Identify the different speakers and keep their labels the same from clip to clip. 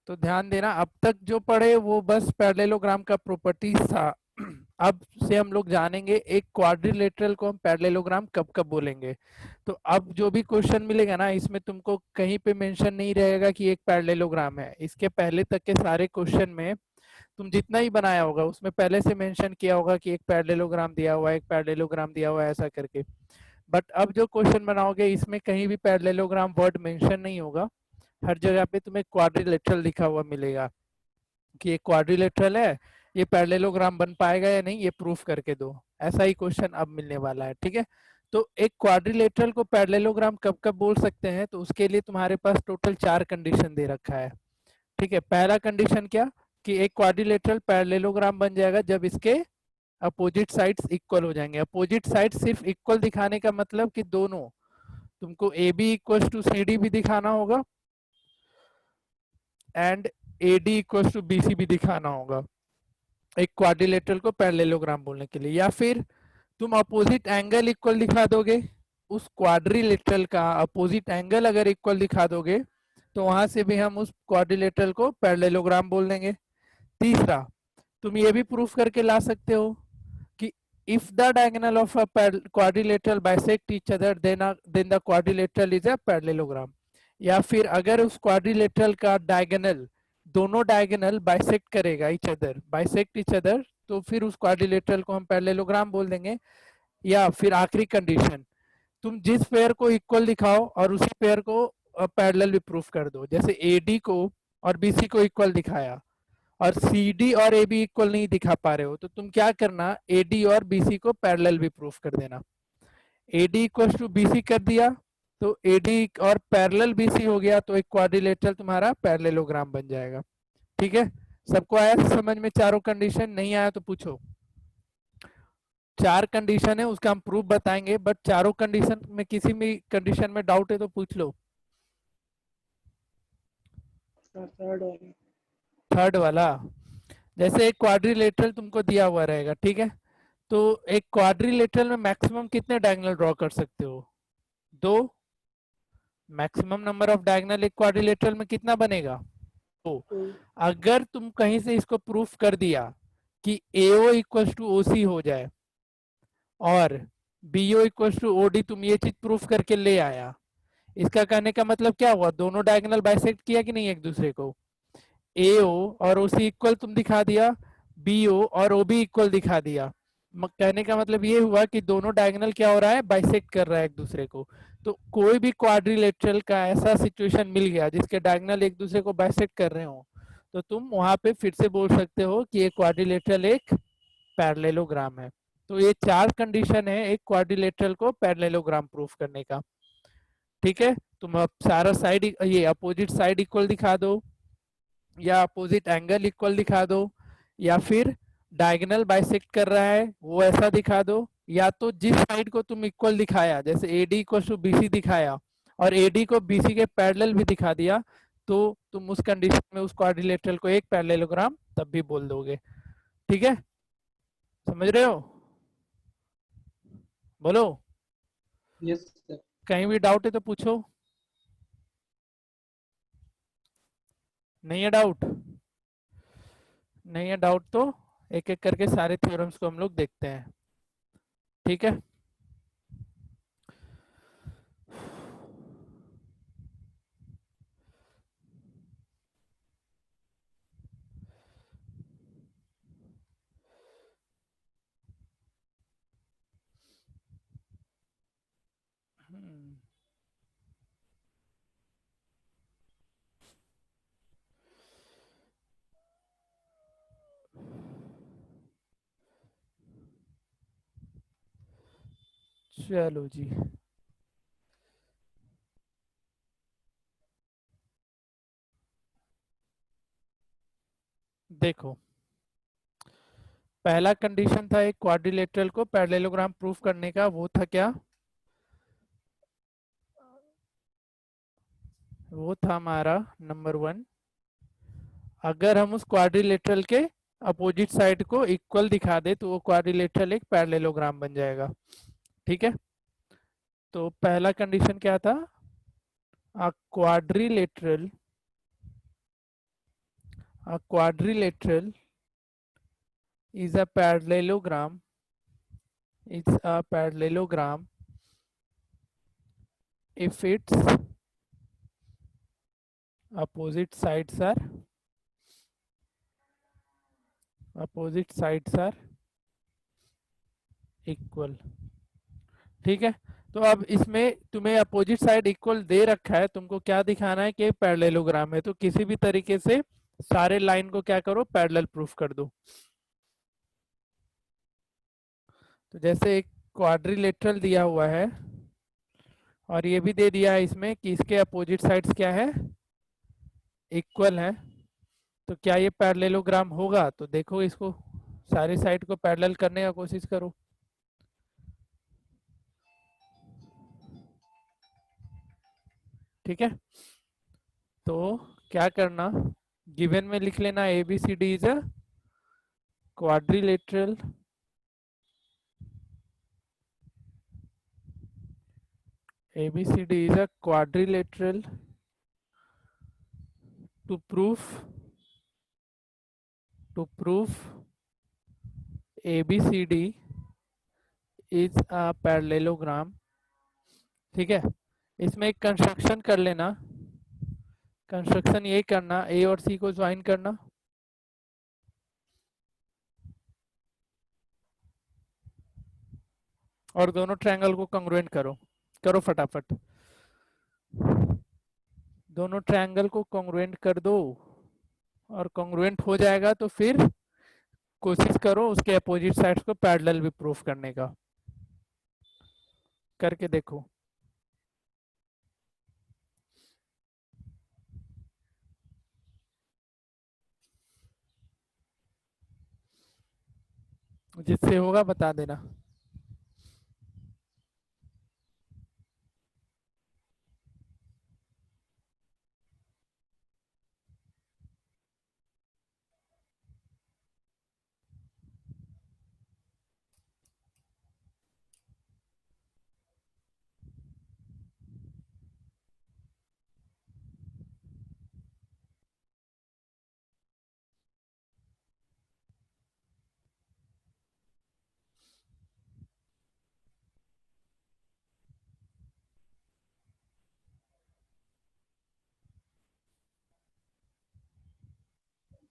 Speaker 1: तो ध्यान देना, अब तक जो पढ़े वो बस पैरेललोग्राम का प्रॉपर्टीज था। अब से हम लोग जानेंगे एक क्वाड्रिलेटरल को हम पैरेललोग्राम कब कब बोलेंगे। तो अब जो भी क्वेश्चन मिलेगा ना, इसमें तुमको कहीं पे मेंशन नहीं रहेगा कि एक पैरेललोग्राम है। इसके पहले तक के सारे क्वेश्चन में तुम जितना ही बनाया होगा उसमें पहले से मेंशन किया होगा कि एक पैरेललोग्राम दिया हुआ है, एक पैरेललोग्राम दिया हुआ है, ऐसा करके। बट अब जो क्वेश्चन बनाओगे इसमें कहीं भी पैरेललोग्राम वर्ड मेंशन नहीं होगा। हर जगह पे तुम्हें क्वाड्रिलेटरल लिखा हुआ मिलेगा कि ये क्वाड्रिलेटरल है, ये पैरेललोग्राम बन पाएगा या नहीं, ये प्रूफ करके दो। ऐसा ही क्वेश्चन अब मिलने वाला है, ठीक है। तो एक क्वाड्रिलेटरल को पैरेललोग्राम कब कब बोल सकते हैं, तो उसके लिए तुम्हारे पास टोटल 4 कंडीशन दे रखा है, ठीक है। पहला कंडीशन क्या, कि एक क्वाड्रिलेटरल पैरेललोग्राम बन जाएगा जब इसके अपोजिट साइड्स इक्वल हो जाएंगे। अपोजिट साइड सिर्फ इक्वल दिखाने का मतलब कि दोनों, तुमको A B equal to C D भी दिखाना होगा and A D equal to B C भी दिखाना होगा एक क्वाड्रिलेटरल को पैरेललोग्राम बोलने के लिए। या फिर तुम अपोजिट एंगल इक्वल दिखा दोगे, उस क्वाड्रिलेटरल का अपोजिट एंगल अगर इक्वल दिखा दोगे तो वहां से भी हम उस क्वाड्रिलेटरल को पैरेललोग्राम बोल देंगे। तीसरा, तुम ये भी प्रूफ करके ला सकते हो कि if the diagonal of a quadrilateral bisect each other then the quadrilateral is a parallelogram। या फिर अगर उस क्वाड्रिलेटरल का डायगोनल, दोनों डायगोनल बाइसेक्ट करेगा बाइसेक्ट इच अदर, तो फिर उस क्वाड्रिलेटरल को हम पैरेललोग्राम बोल देंगे। या फिर आखिरी कंडीशन, तुम जिस पेयर को इक्वल दिखाओ और उसी पेयर को पैरेलल भी प्रूफ कर दो। जैसे एडी को और बीसी को इक्वल दिखाया और सी डी और ए बी इक्वल नहीं दिखा पा रहे हो, तो तुम क्या करना, ए डी और बी सी को पैरेलल भी प्रूफ कर देना। A D equal to B C कर दिया तो ए डी और पैरेलल बी सी हो गया, तो एक क्वाड्रिलेटरल तुम्हारा पैरेललोग्राम बन जाएगा, ठीक है। सबको आया समझ में चारों कंडीशन? नहीं आया तो पूछो। 4 कंडीशन है, उसका हम प्रूफ बताएंगे, बट चारों कंडीशन में किसी भी कंडीशन में डाउट है तो पूछ लो। थर्ड वाला, जैसे एक क्वाड्रिलेटरल तुमको दिया हुआ रहेगा, ठीक है। तो एक क्वाड्रिलेटरल में मैक्सिमम कितने डायगोनल ड्रॉ कर सकते हो? 2। मैक्सिमम नंबर ऑफ डायगोनल एक क्वाड्रिलेटरल में कितना बनेगा? 2। अगर तुम कहीं से इसको प्रूफ कर दिया कि AO इक्वल टू OC हो जाए और BO इक्वल टू OD, तुम ये चीज प्रूफ करके ले आया, इसका कहने का मतलब क्या हुआ, दोनों डायगोनल बाइसेक्ट किया कि नहीं एक दूसरे को। AO और OC इक्वल तुम दिखा दिया, BO और OB इक्वल दिखा दिया। कहने का मतलब ये हुआ कि दोनों डायगोनल क्या हो रहा है, बाइसेक्ट कर रहा है एक दूसरे को। तो कोई भी क्वाड्रिलेटरल का ऐसा सिचुएशन मिल गया जिसके डायगोनल एक दूसरे को बाइसेक्ट कर रहे हो, तो तुम वहां पे फिर से बोल सकते हो कि एक क्वाड्रिलेटरल एक पैरेललोग्राम है। तो ये 4 कंडीशन है एक क्वाड्रिलेटरल को पैरेललोग्राम प्रूफ करने का, ठीक है। तुम अब सारा साइड, ये अपोजिट साइड इक्वल दिखा दो, या अपोजिट एंगल इक्वल दिखा दो, या फिर डायगोनल बाइसेक्ट कर रहा है वो ऐसा दिखा दो, या तो जिस साइड को तुम इक्वल दिखाया, जैसे AD इक्वल टू BC दिखाया और AD को BC के पैरेलल भी दिखा दिया, तो तुम उस कंडीशन में उस क्वाड्रिलेटरल को एक पैरेललोग्राम तब भी बोल दोगे, ठीक है। समझ रहे हो? बोलो।
Speaker 2: Yes sir.
Speaker 1: कहीं भी डाउट है तो पूछो। नहीं है डाउट? नहीं है डाउट तो एक एक करके सारे थ्योरम्स को हम लोग देखते हैं, ठीक है। चलो जी, देखो पहला कंडीशन था एक क्वाड्रिलेटरल को पैरेललोग्राम प्रूफ करने का, वो था क्या, वो था हमारा नंबर 1, अगर हम उस क्वाड्रिलेटरल के अपोजिट साइड को इक्वल दिखा दे तो वो क्वाड्रिलेटरल एक पैरेललोग्राम बन जाएगा, ठीक है। तो पहला कंडीशन क्या था, quadrilateral A quadrilateral is a parallelogram. It's a parallelogram if its opposite sides are equal. ठीक है, तो अब इसमें तुम्हें अपोजिट साइड इक्वल दे रखा है, तुमको क्या दिखाना है कि पैरेललोग्राम है, तो किसी भी तरीके से सारे लाइन को क्या करो, पैरेलल प्रूफ कर दो। तो जैसे एक क्वाड्रिलेटरल दिया हुआ है और ये भी दे दिया है इसमें कि इसके अपोजिट साइड्स क्या है, इक्वल है, तो क्या ये पैरेललोग्राम होगा? तो देखो इसको सारे साइड को पैरेलल करने का कोशिश करो। ठीक है, तो क्या करना, गिवन में लिख लेना ABCD is a quadrilateral ABCD is a quadrilateral to prove ABCD is a parallelogram। ठीक है, इसमें एक कंस्ट्रक्शन कर लेना, कंस्ट्रक्शन यही करना, A और C को ज्वाइन करना, और दोनों ट्रायंगल को कॉन्ग्रुएंट करो, करो फटाफट, दोनों ट्रायंगल को कॉन्ग्रुएंट कर दो, और कॉन्ग्रुएंट हो जाएगा तो फिर कोशिश करो उसके अपोजिट साइड्स को पैरेलल भी प्रूफ करने का, करके देखो। जिससे होगा बता देना।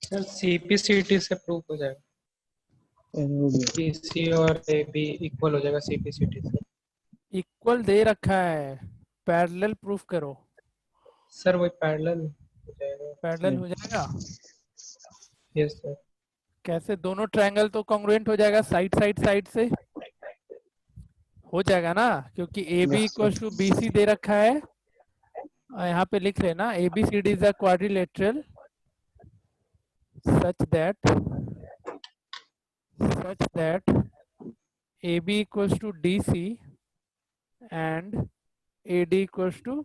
Speaker 2: सर CPCT से प्रूफ हो जाएगा, PC और AB इक्वल हो जाएगा CPCT से।
Speaker 1: इक्वल दे रखा है, पैरेलल प्रूफ करो।
Speaker 2: सर वही पैरेलल हो जाएगा।
Speaker 1: पैरेलल हो जाएगा,
Speaker 2: यस सर।
Speaker 1: कैसे? दोनों ट्रायंगल तो कॉन्ग्रुएंट हो जाएगा, साइड साइड साइड से हो जाएगा ना, क्योंकि AB इक्वल टू BC दे रखा है, और यहाँ पे लिख लेना ABCD is a quadrilateral such that AB equals to DC and AD equals to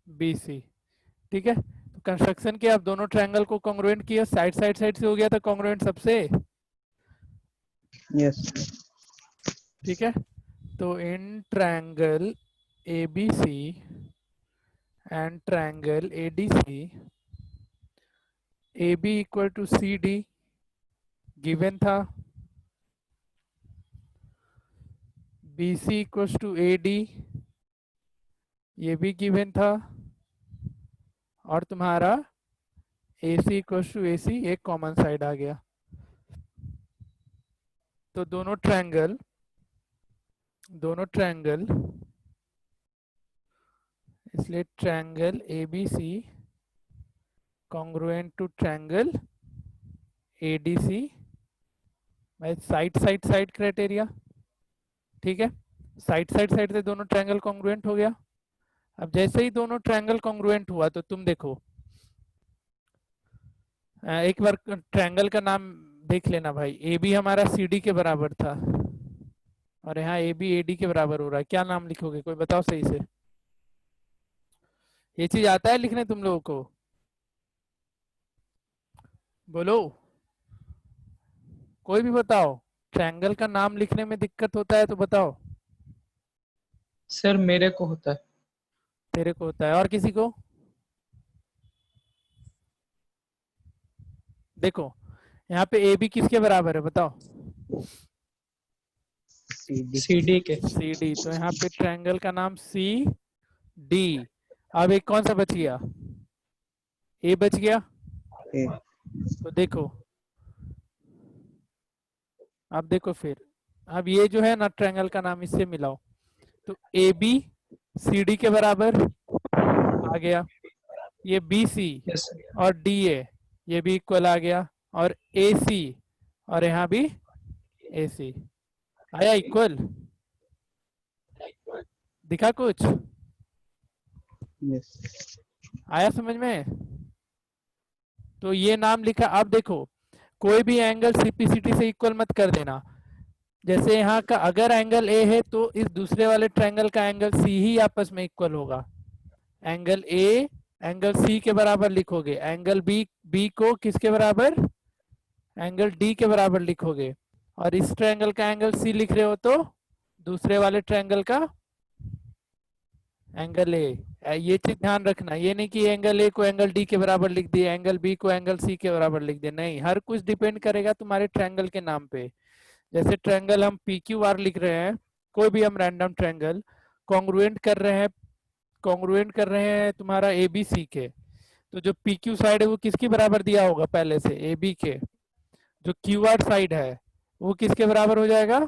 Speaker 1: BC। ठीक है, तो कंस्ट्रक्शन किया, अब दोनों ट्रायंगल को कॉन्ग्रुएंट किया, साइड साइड साइड से हो गया था कॉन्ग्रुएंट सबसे।
Speaker 3: यस।
Speaker 1: ठीक है, तो in triangle ABC and triangle ADC AB equal to CD given था, BC इक्वल टू AD ये भी गिवन था, और तुम्हारा AC इक्वल टू AC एक कॉमन साइड आ गया। तो दोनों ट्रायंगल इसलिए triangle ABC congruent to triangle ADC by side side side criteria. ठीक है, साइड साइड साइड से दोनों ट्रायंगल कॉन्ग्रुएंट हो गया। अब जैसे ही दोनों ट्रायंगल कॉन्ग्रुएंट हुआ तो तुम देखो, एक बार ट्रायंगल का नाम देख लेना भाई, AB हमारा CD के बराबर था, और यहाँ AB AD के बराबर हो रहा है, क्या नाम लिखोगे? कोई बताओ सही से, ये चीज आता है लिखने तुम लोगों को? बोलो, कोई भी बताओ, ट्रायंगल का नाम लिखने में दिक्कत होता है तो बताओ।
Speaker 2: सर मेरे को होता है।
Speaker 1: तेरे को होता है, और किसी को? देखो यहाँ पे ए बी किसके बराबर है बताओ?
Speaker 2: CD के।
Speaker 1: C D. तो यहाँ पे ट्रायंगल का नाम सी डी। अब एक कौन सा बच गया? ए बच गया।
Speaker 3: ए,
Speaker 1: तो देखो, अब देखो फिर, अब ये जो है ना ट्रायंगल का नाम, इससे मिलाओ। तो ए बी सी डी के बराबर आ गया, ये बी सी
Speaker 2: यस सर।
Speaker 1: और डी ए ये भी इक्वल आ गया, और ए सी और यहाँ भी ए सी आया इक्वल। दिखा कुछ?
Speaker 3: यस,
Speaker 1: आया समझ में? तो ये नाम लिखा। अब देखो, कोई भी एंगल सीपीसीटी से इक्वल मत कर देना। जैसे यहाँ का अगर एंगल ए है तो इस दूसरे वाले ट्रायंगल का एंगल सी ही आपस में इक्वल होगा। एंगल ए एंगल सी के बराबर लिखोगे, एंगल बी को किसके बराबर? एंगल डी के बराबर लिखोगे। और इस ट्रायंगल का एंगल सी लिख रहे हो तो दूसरे वाले ट्रायंगल का एंगल ए। ये चीज ध्यान रखना, ये नहीं कि एंगल ए को एंगल डी के बराबर लिख दिए, एंगल बी को एंगल सी के बराबर लिख दिए, नहीं, हर कुछ डिपेंड करेगा तुम्हारे ट्रायंगल के नाम पे। जैसे ट्रायंगल हम पी क्यू आर लिख रहे हैं, कोई भी हम रैंडम ट्रायंगल कॉन्ग्रुएंट कर रहे हैं तुम्हारा ए बी सी के, तो जो पी क्यू साइड है वो किसके बराबर दिया होगा पहले से? ए बी के। जो क्यू आर साइड है वो किसके बराबर हो जाएगा?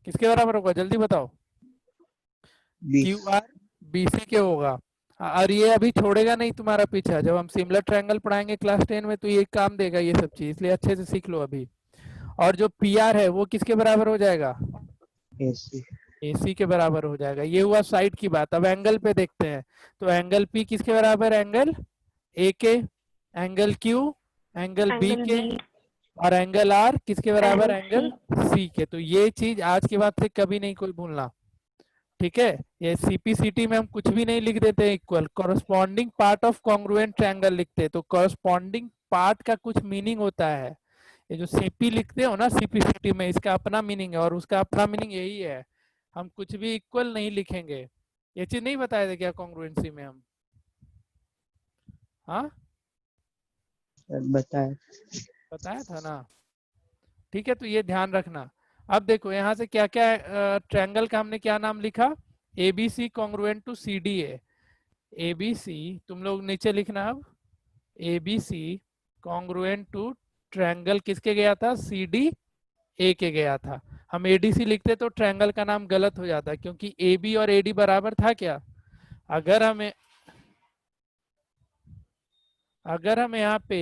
Speaker 1: किसके बराबर होगा जल्दी बताओ?
Speaker 3: B,
Speaker 1: Q R B C के होगा। और ये अभी छोड़ेगा नहीं तुम्हारा पीछा, जब हम सिमिलर ट्रायंगल पढ़ाएंगे क्लास 10 में तो ये काम देगा ये सब चीज, इसलिए अच्छे से सीख लो अभी। और जो पी आर है वो किसके बराबर हो जाएगा?
Speaker 3: ए सी,
Speaker 1: AC के बराबर हो जाएगा। ये हुआ साइड की बात। अब एंगल पे देखते हैं, तो एंगल P किसके बराबर? एंगल A के। एंगल Q एंगल B के। और एंगल R किसके बराबर? एंगल C के। तो ये चीज आज के बाद से कभी नहीं कोई भूलना, ठीक है? ये CPCT में हम कुछ भी नहीं लिख देते equal, corresponding part of congruent triangle लिखते हैं। तो कॉरस्पॉन्डिंग पार्ट का कुछ मीनिंग होता है। ये जो CP लिखते हो ना CPCT में, इसका अपना मीनिंग है, और उसका अपना मीनिंग यही है, हम कुछ भी इक्वल नहीं लिखेंगे। ये चीज नहीं बताया था क्या कॉन्ग्रुएंसी में हम? हाँ बताया था ना, ठीक है? तो ये ध्यान रखना। अब देखो यहाँ से क्या क्या ट्रायंगल का हमने क्या नाम लिखा? ABC congruent to CDA। ABC तुम लोग नीचे लिखना। अब ABC कॉन्ग्रुएंट टू ट्रायंगल किसके गया था? CDA के गया था। हम ADC लिखते तो ट्रायंगल का नाम गलत हो जाता, क्योंकि AB और AD बराबर था क्या? अगर हम यहाँ पे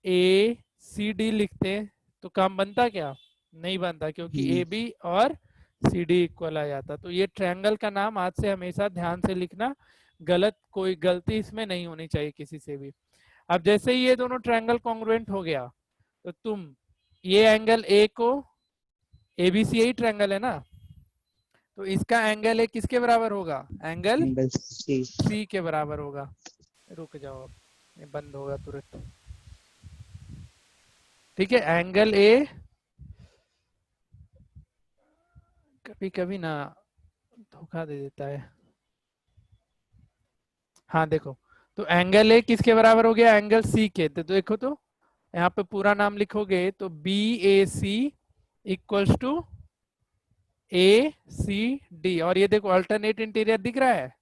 Speaker 1: ACD लिखते तो काम बनता क्या? नहीं बनता, क्योंकि AB और CD इक्वल आ जाता। तो ये ट्रायंगल का नाम आज से हमेशा ध्यान से लिखना, कोई गलती इसमें नहीं होनी चाहिए किसी से भी। अब जैसे ही ये दोनों ट्रायंगल कॉन्ग्रुएंट हो गया, तो तुम ये एंगल A को, ABC यही ट्रायंगल है ना, तो इसका एंगल A किसके बराबर होगा? एंगल C के बराबर होगा। रुक जाओ, अब ये बंद होगा तुरंत, ठीक है? एंगल A कभी कभी ना धोखा दे देता है। हाँ देखो, तो एंगल A किसके बराबर हो गया? एंगल C के। तो देखो, तो यहाँ पे पूरा नाम लिखोगे तो BAC इक्वल्स टू ACD। और ये देखो अल्टरनेट इंटीरियर दिख रहा है?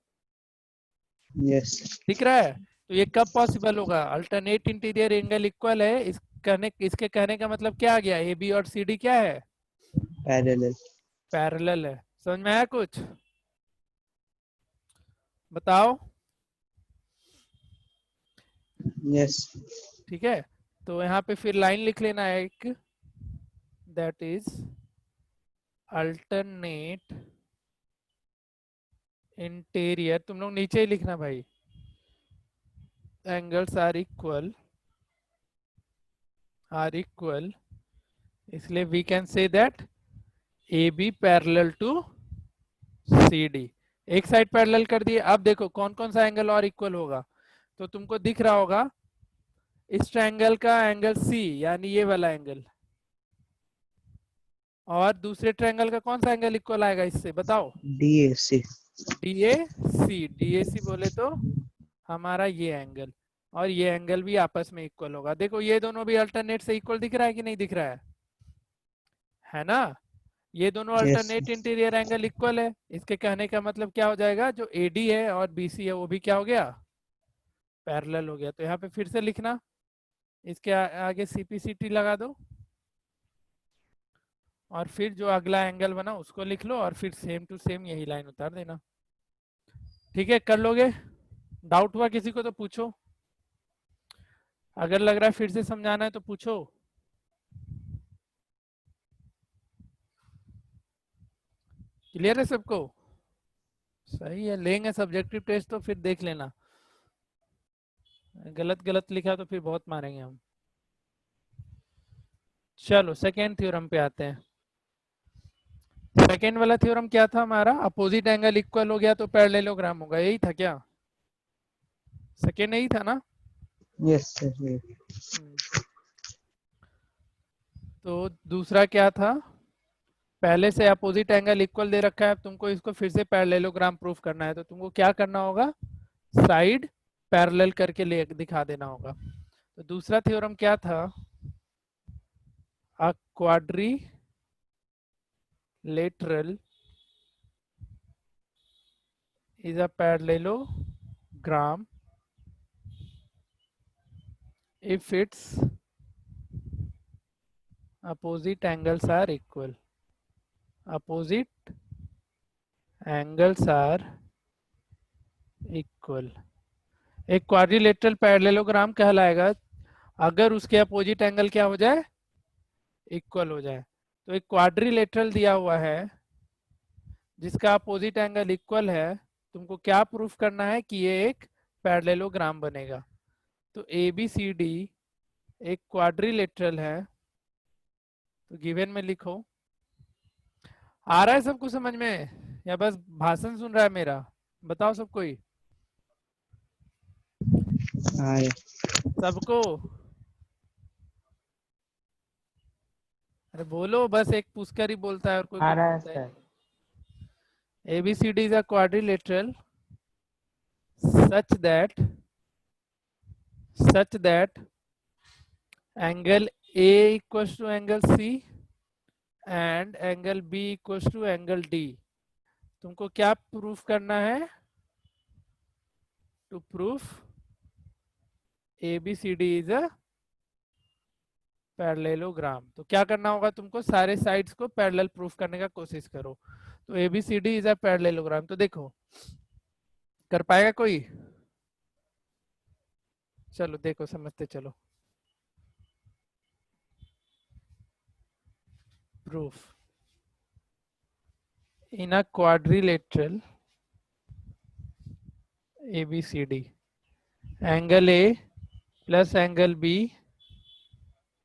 Speaker 3: यस,
Speaker 1: दिख रहा है? तो ये कब पॉसिबल होगा? अल्टरनेट इंटीरियर एंगल इक्वल है, इसके कहने का मतलब क्या आ गया? AB और CD क्या है? पैरेलल है। समझ में आया कुछ? बताओ।
Speaker 3: यस,
Speaker 1: ठीक है, तो यहाँ पे फिर लाइन लिख लेना है एक, दैट इज अल्टरनेट इंटीरियर। तुम लोग नीचे ही लिखना भाई, एंगल्स आर इक्वल, इसलिए we can say that AB parallel to CD। एक साइड पैरेलल कर दिए। अब देखो कौन कौन सा एंगल और इक्वल होगा, तो तुमको दिख रहा होगा इस ट्रायंगल का एंगल C, यानी ये वाला एंगल, और दूसरे ट्रायंगल का कौन सा एंगल इक्वल आएगा इससे? बताओ।
Speaker 3: DAC,
Speaker 1: DAC बोले तो हमारा ये एंगल, और ये एंगल भी आपस में इक्वल होगा। देखो ये दोनों भी अल्टरनेट से इक्वल दिख रहा है कि नहीं दिख रहा है ना? ये दोनों
Speaker 3: Yes.
Speaker 1: Alternate interior angle equal है। इसके कहने का मतलब क्या हो जाएगा, जो एडी है और बीसी है वो भी क्या हो गया, पैरेलल हो गया। तो यहाँ पे फिर से लिखना, इसके आगे सीपीसीटी लगा दो और फिर जो अगला एंगल बना उसको लिख लो और फिर सेम टू सेम यही लाइन उतार देना। ठीक है, कर लोगे? डाउट हुआ किसी को तो पूछो, अगर लग रहा है फिर से समझाना है तो पूछो। क्लियर है सबको? सही है, लेंगे सब्जेक्टिव टेस्ट तो फिर देख लेना, गलत गलत लिखा तो फिर बहुत मारेंगे हम। चलो सेकेंड थ्योरम पे आते हैं। सेकेंड वाला थ्योरम क्या था हमारा, अपोजिट एंगल इक्वल हो गया तो पैरेललोग्राम होगा, यही था क्या? सेकेंड यही था ना?
Speaker 3: Yes, sir. Yes.
Speaker 1: तो दूसरा क्या था, पहले से अपोजिट एंगल इक्वल दे रखा है, तुमको इसको फिर से पैरेललोग्राम प्रूफ करना है, तो तुमको क्या करना होगा, साइड पैरेलल करके ले दिखा देना होगा। तो दूसरा थ्योरम क्या था, अ quadrilateral is a parallelogram if its opposite angles are equal. Opposite angles are equal. एक क्वाड्रिलेटरल पैरेललोग्राम कहलाएगा अगर उसके अपोजिट एंगल क्या हो जाए, इक्वल हो जाए। तो एक क्वाड्रिलेटरल दिया हुआ है जिसका अपोजिट एंगल इक्वल है, तुमको क्या प्रूफ करना है कि ये एक पैरेललोग्राम बनेगा। तो ए बी सी डी एक क्वाड्रिलेटरल है, तो गिवन में लिखो। आ रहा है सबको समझ में या बस भाषण सुन रहा है मेरा, बताओ सब कोई,
Speaker 3: Aye.
Speaker 1: सबको? अरे बोलो, बस एक पुष्कर ही बोलता है और कोई
Speaker 2: आ
Speaker 1: कुछ
Speaker 2: रहा है
Speaker 1: बोलता है
Speaker 2: सर।
Speaker 1: नहीं। ABCD is a quadrilateral such that angle A equals to angle C and angle B equals to angle D. तुमको क्या प्रूफ करना है, to proof ABCD is a parallelogram. तो क्या करना होगा तुमको, सारे साइड्स को पैरेलल प्रूफ करने का कोशिश करो। तो ABCD इज अ पैरेललोग्राम, तो देखो कर पाएगा कोई? चलो देखो समझते चलो। Proof in a quadrilateral ABCD angle A plus angle B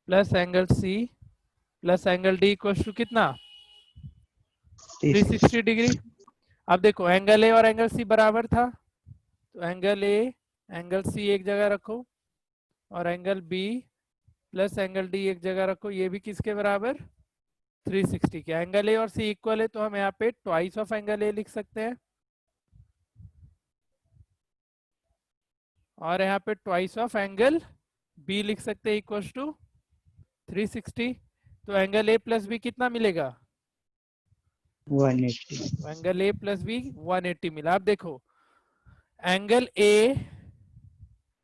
Speaker 1: plus angle C plus angle D equal to कितना, 360 डिग्री। अब देखो एंगल A और एंगल C बराबर था, तो एंगल A एंगल C एक जगह रखो और angle B plus angle D एक जगह रखो, ये भी किसके बराबर, 360 के। एंगल A और C इक्वल है तो हम यहाँ पे ट्वाइस ऑफ एंगल A लिख सकते हैं और यहाँ पे ट्वाइस ऑफ एंगल B लिख सकते हैं इक्वल टू 360। तो एंगल A प्लस B कितना मिलेगा,
Speaker 3: 180.
Speaker 1: एंगल A प्लस B 180 मिला। अब देखो एंगल A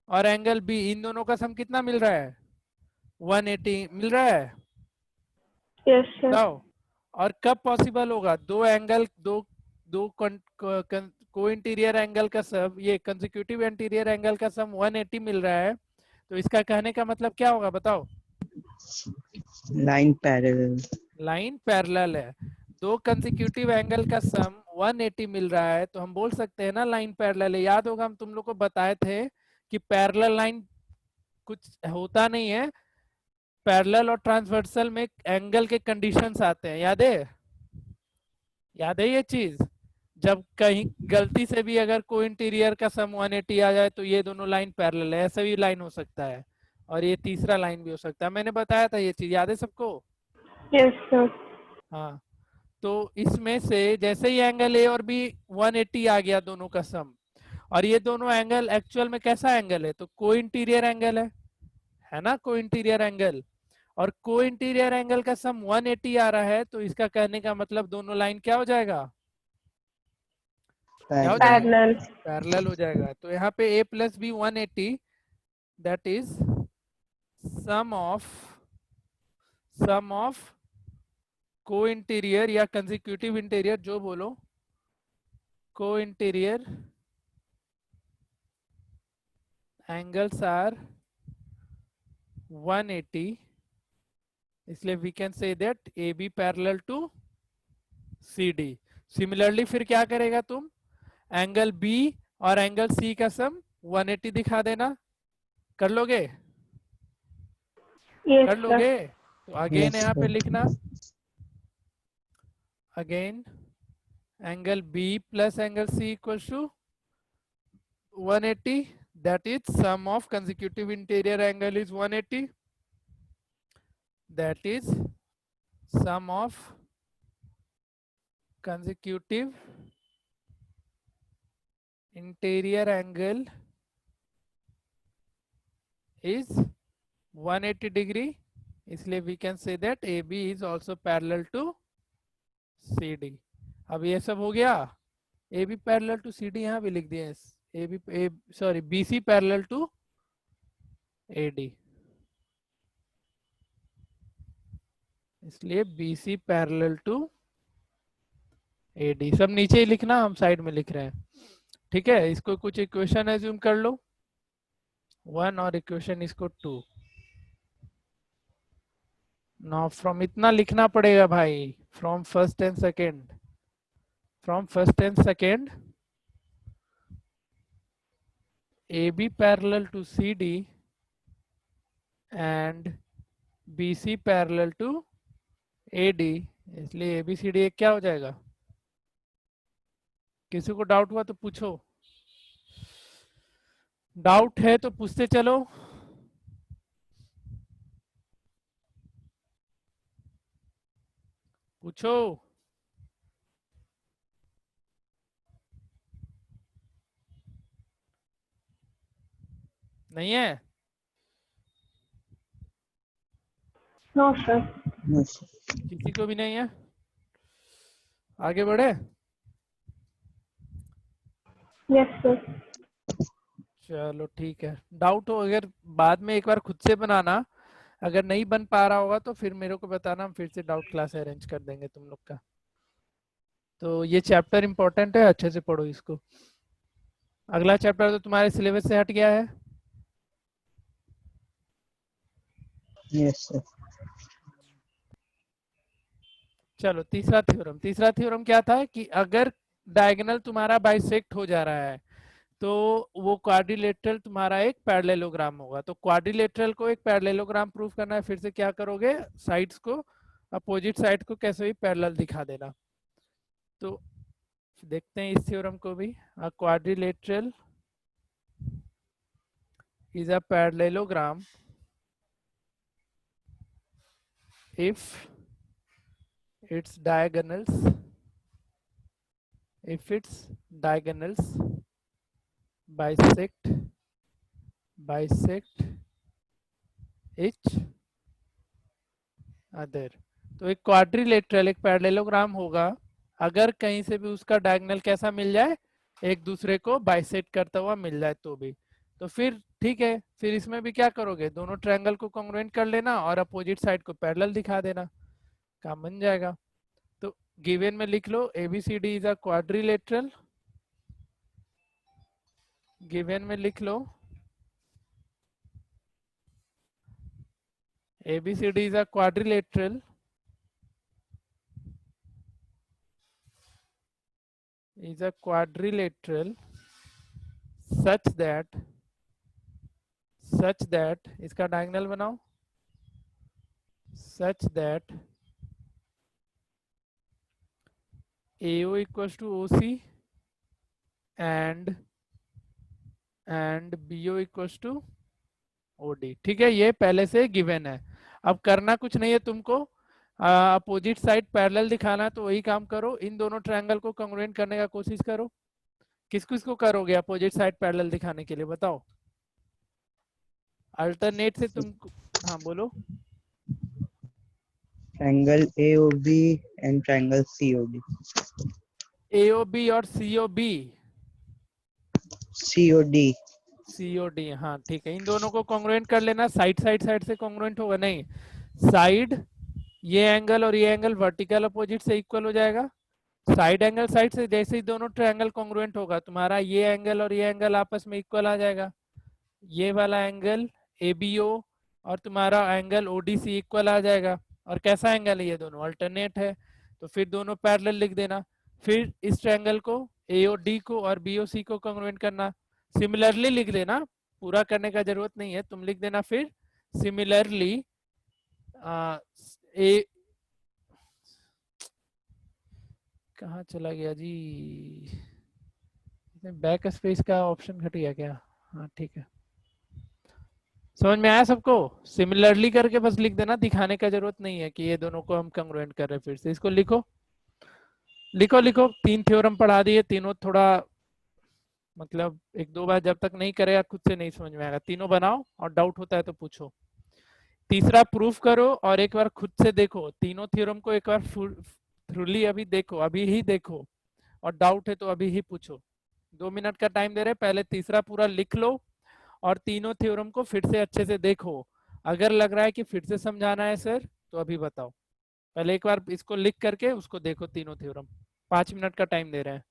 Speaker 1: और एंगल B इन दोनों का सम कितना मिल रहा है, 180 मिल रहा है।
Speaker 4: Yes sir.
Speaker 1: बताओ और कब पॉसिबल होगा, दो एंगल दो दो को इंटीरियर एंगल का सम, ये कंसेक्यूटिव इंटीरियर एंगल का सम 180 मिल रहा है, तो इसका कहने का मतलब क्या होगा बताओ,
Speaker 3: Line parallel.
Speaker 1: लाइन पैरेलल है। दो कंसेक्यूटिव एंगल का सम 180 मिल रहा है तो हम बोल सकते हैं ना लाइन पैरेलल है। याद होगा हम तुम लोग को बताए थे कि पैरेलल लाइन कुछ होता नहीं है, पैरेलल और ट्रांसवर्सल में एंगल के कंडीशंस आते हैं, याद है? याद है ये चीज? जब कहीं गलती से भी अगर कोई इंटीरियर का सम 180 आ जाए तो ये दोनों लाइन पैरेलल है, ऐसा भी लाइन हो सकता है और ये तीसरा लाइन भी हो सकता है, मैंने बताया था ये चीज, याद है सबको?
Speaker 4: Yes sir.
Speaker 1: हाँ, तो इसमें से जैसे ही एंगल ए और बी 180 आ गया दोनों का सम, और ये दोनों एंगल एक्चुअल में कैसा एंगल है, तो को इंटीरियर एंगल है ना, को इंटीरियर एंगल। और को इंटीरियर एंगल का सम 180 आ रहा है, तो इसका कहने का मतलब दोनों लाइन क्या हो जाएगा, क्या हो जाएगा,
Speaker 4: Parallel.
Speaker 1: पैरेलल हो जाएगा। तो यहाँ पे a plus B 180, that is sum of co interior या कंसेक्यूटिव इंटीरियर, जो बोलो, को इंटीरियर एंगल्स आर 180, इसलिए we can say that A B parallel to C D. Similarly फिर क्या करेगा तुम, एंगल बी और एंगल सी का सम 180 दिखा देना, कर लोगे,
Speaker 4: Yes,
Speaker 1: कर
Speaker 4: sir.
Speaker 1: लोगे। तो अगेन
Speaker 3: Yes,
Speaker 1: यहाँ पे
Speaker 3: sir.
Speaker 1: लिखना, again angle B plus angle C equals to 180, that is sum of consecutive interior angle is 180, that is sum of consecutive interior angle is 180 degree, इसलिए we can say that AB is also parallel to CD। अब ये सब हो गया, AB parallel to CD यहाँ भी लिख दिए, BC parallel to AD, इसलिए BC parallel to AD। सब नीचे ही लिखना, हम साइड में लिख रहे हैं, ठीक है। इसको कुछ इक्वेशन एज्यूम कर लो, 1 और इक्वेशन इसको 2। नाउ फ्रॉम इतना लिखना पड़ेगा भाई, from first and second, AB parallel to CD and BC parallel to AD, इसलिए ABCD एक क्या हो जाएगा। किसी को डाउट हुआ तो पूछो, डाउट है तो पूछते चलो। पूछो, नहीं है,
Speaker 4: No, sir.
Speaker 3: No, sir.
Speaker 1: किसी को भी नहीं है, आगे बढ़े।
Speaker 4: Yes, sir.
Speaker 1: चलो ठीक है, डाउट हो अगर बाद में एक बार खुद से बनाना, अगर नहीं बन पा रहा होगा तो फिर मेरे को बताना, हम फिर से डाउट क्लास अरेंज कर देंगे तुम लोग का। तो ये चैप्टर इंपॉर्टेंट है, अच्छे से पढ़ो इसको। अगला चैप्टर तो तुम्हारे सिलेबस से हट गया है।
Speaker 3: Yes, sir.
Speaker 1: चलो तीसरा थ्योरम क्या था कि अगर डायगोनल तुम्हारा बाइसेक्ट हो जा रहा है तो वो क्वाड्रिलेटरल तुम्हारा एक पैरेललोग्राम होगा। तो क्वाड्रिलेटरल को एक पैरेललोग्राम प्रूफ करना है, फिर से क्या करोगे, साइड्स को, अपोजिट साइड को कैसे भी पैरेलल दिखा देना। तो देखते हैं इस थ्योरम को भी, अ quadrilateral is a parallelogram if its diagonals bisect each other। तो एक क्वाड्रिलेटरल एक पैरेललोग्राम होगा अगर कहीं से भी उसका डायगोनल कैसा मिल जाए, एक दूसरे को बाइसेक्ट करता हुआ मिल जाए तो भी। तो फिर ठीक है, फिर इसमें भी क्या करोगे, दोनों ट्रायंगल को कॉन्ग्रुएंट कर लेना और अपोजिट साइड को पैरेलल दिखा देना, काम बन जाएगा। तो गिवन में लिख लो ABCD is a quadrilateral, given में लिख लो ABCD is a quadrilateral such that इसका डायगोनल बनाओ, such that AO equals to OC and BO equals to OD। ठीक है, ये पहले से गिवन है। अब करना कुछ नहीं है तुमको, अपोजिट साइड पैरेलल दिखाना, तो वही काम करो, इन दोनों ट्रायंगल को कॉन्ग्रुएंट करने का कोशिश करो। किस किस को करोगे अपोजिट साइड पैरेलल दिखाने के लिए, बताओ। अल्टरनेट से तुम, हाँ बोलो।
Speaker 3: triangle AOB and triangle COD.
Speaker 1: AOB और COB,
Speaker 3: COD.
Speaker 1: COD, हाँ ठीक है, इन दोनों को कॉन्ग्रुएंट कर लेना। साइड साइड साइड से कॉन्ग्रुएंट होगा नहीं, साइड ये एंगल और ये एंगल वर्टिकल अपोजिट से इक्वल हो जाएगा। साइड एंगल साइड से, जैसे ही दोनों ट्रायंगल कॉन्ग्रुएंट होगा, तुम्हारा ये एंगल और ये एंगल आपस में इक्वल आ जाएगा। ये वाला एंगल ABO और तुम्हारा एंगल ODC इक्वल आ जाएगा। और कैसा एंगल है ये, दोनों अल्टरनेट है, तो फिर दोनों पैरेलल लिख देना। फिर इस ट्रायंगल को AOD को और BOC को कॉन्ग्रुएंट करना, सिमिलरली लिख देना, पूरा करने का जरूरत नहीं है, तुम लिख देना फिर सिमिलरली ए, कहाँ चला गया जी, बैक स्पेस का ऑप्शन घट गया क्या? हाँ ठीक है, समझ में आया सबको। सिमिलरली करके बस लिख देना, दिखाने का जरूरत नहीं है कि ये दोनों को हम कॉन्ग्रुएंट कर रहे हैं। फिर से इसको लिखो लिखो लिखो, 3 थ्योरम पढ़ा दिए, तीनों थोड़ा मतलब 1-2 बार जब तक नहीं करेगा खुद से नहीं समझ में आएगा। तीनों बनाओ और डाउट होता है तो पूछो। तीसरा प्रूफ करो और एक बार खुद से देखो, तीनों थ्योरम को एक बार थ्रूली अभी देखो, अभी ही देखो, और डाउट है तो अभी ही पूछो। 2 मिनट का टाइम दे रहे, पहले तीसरा पूरा लिख लो और तीनों थ्योरम को फिर से अच्छे से देखो। अगर लग रहा है कि फिर से समझाना है सर तो अभी बताओ, पहले एक बार इसको लिख करके उसको देखो तीनों थ्योरम। 5 मिनट का टाइम दे रहे हैं।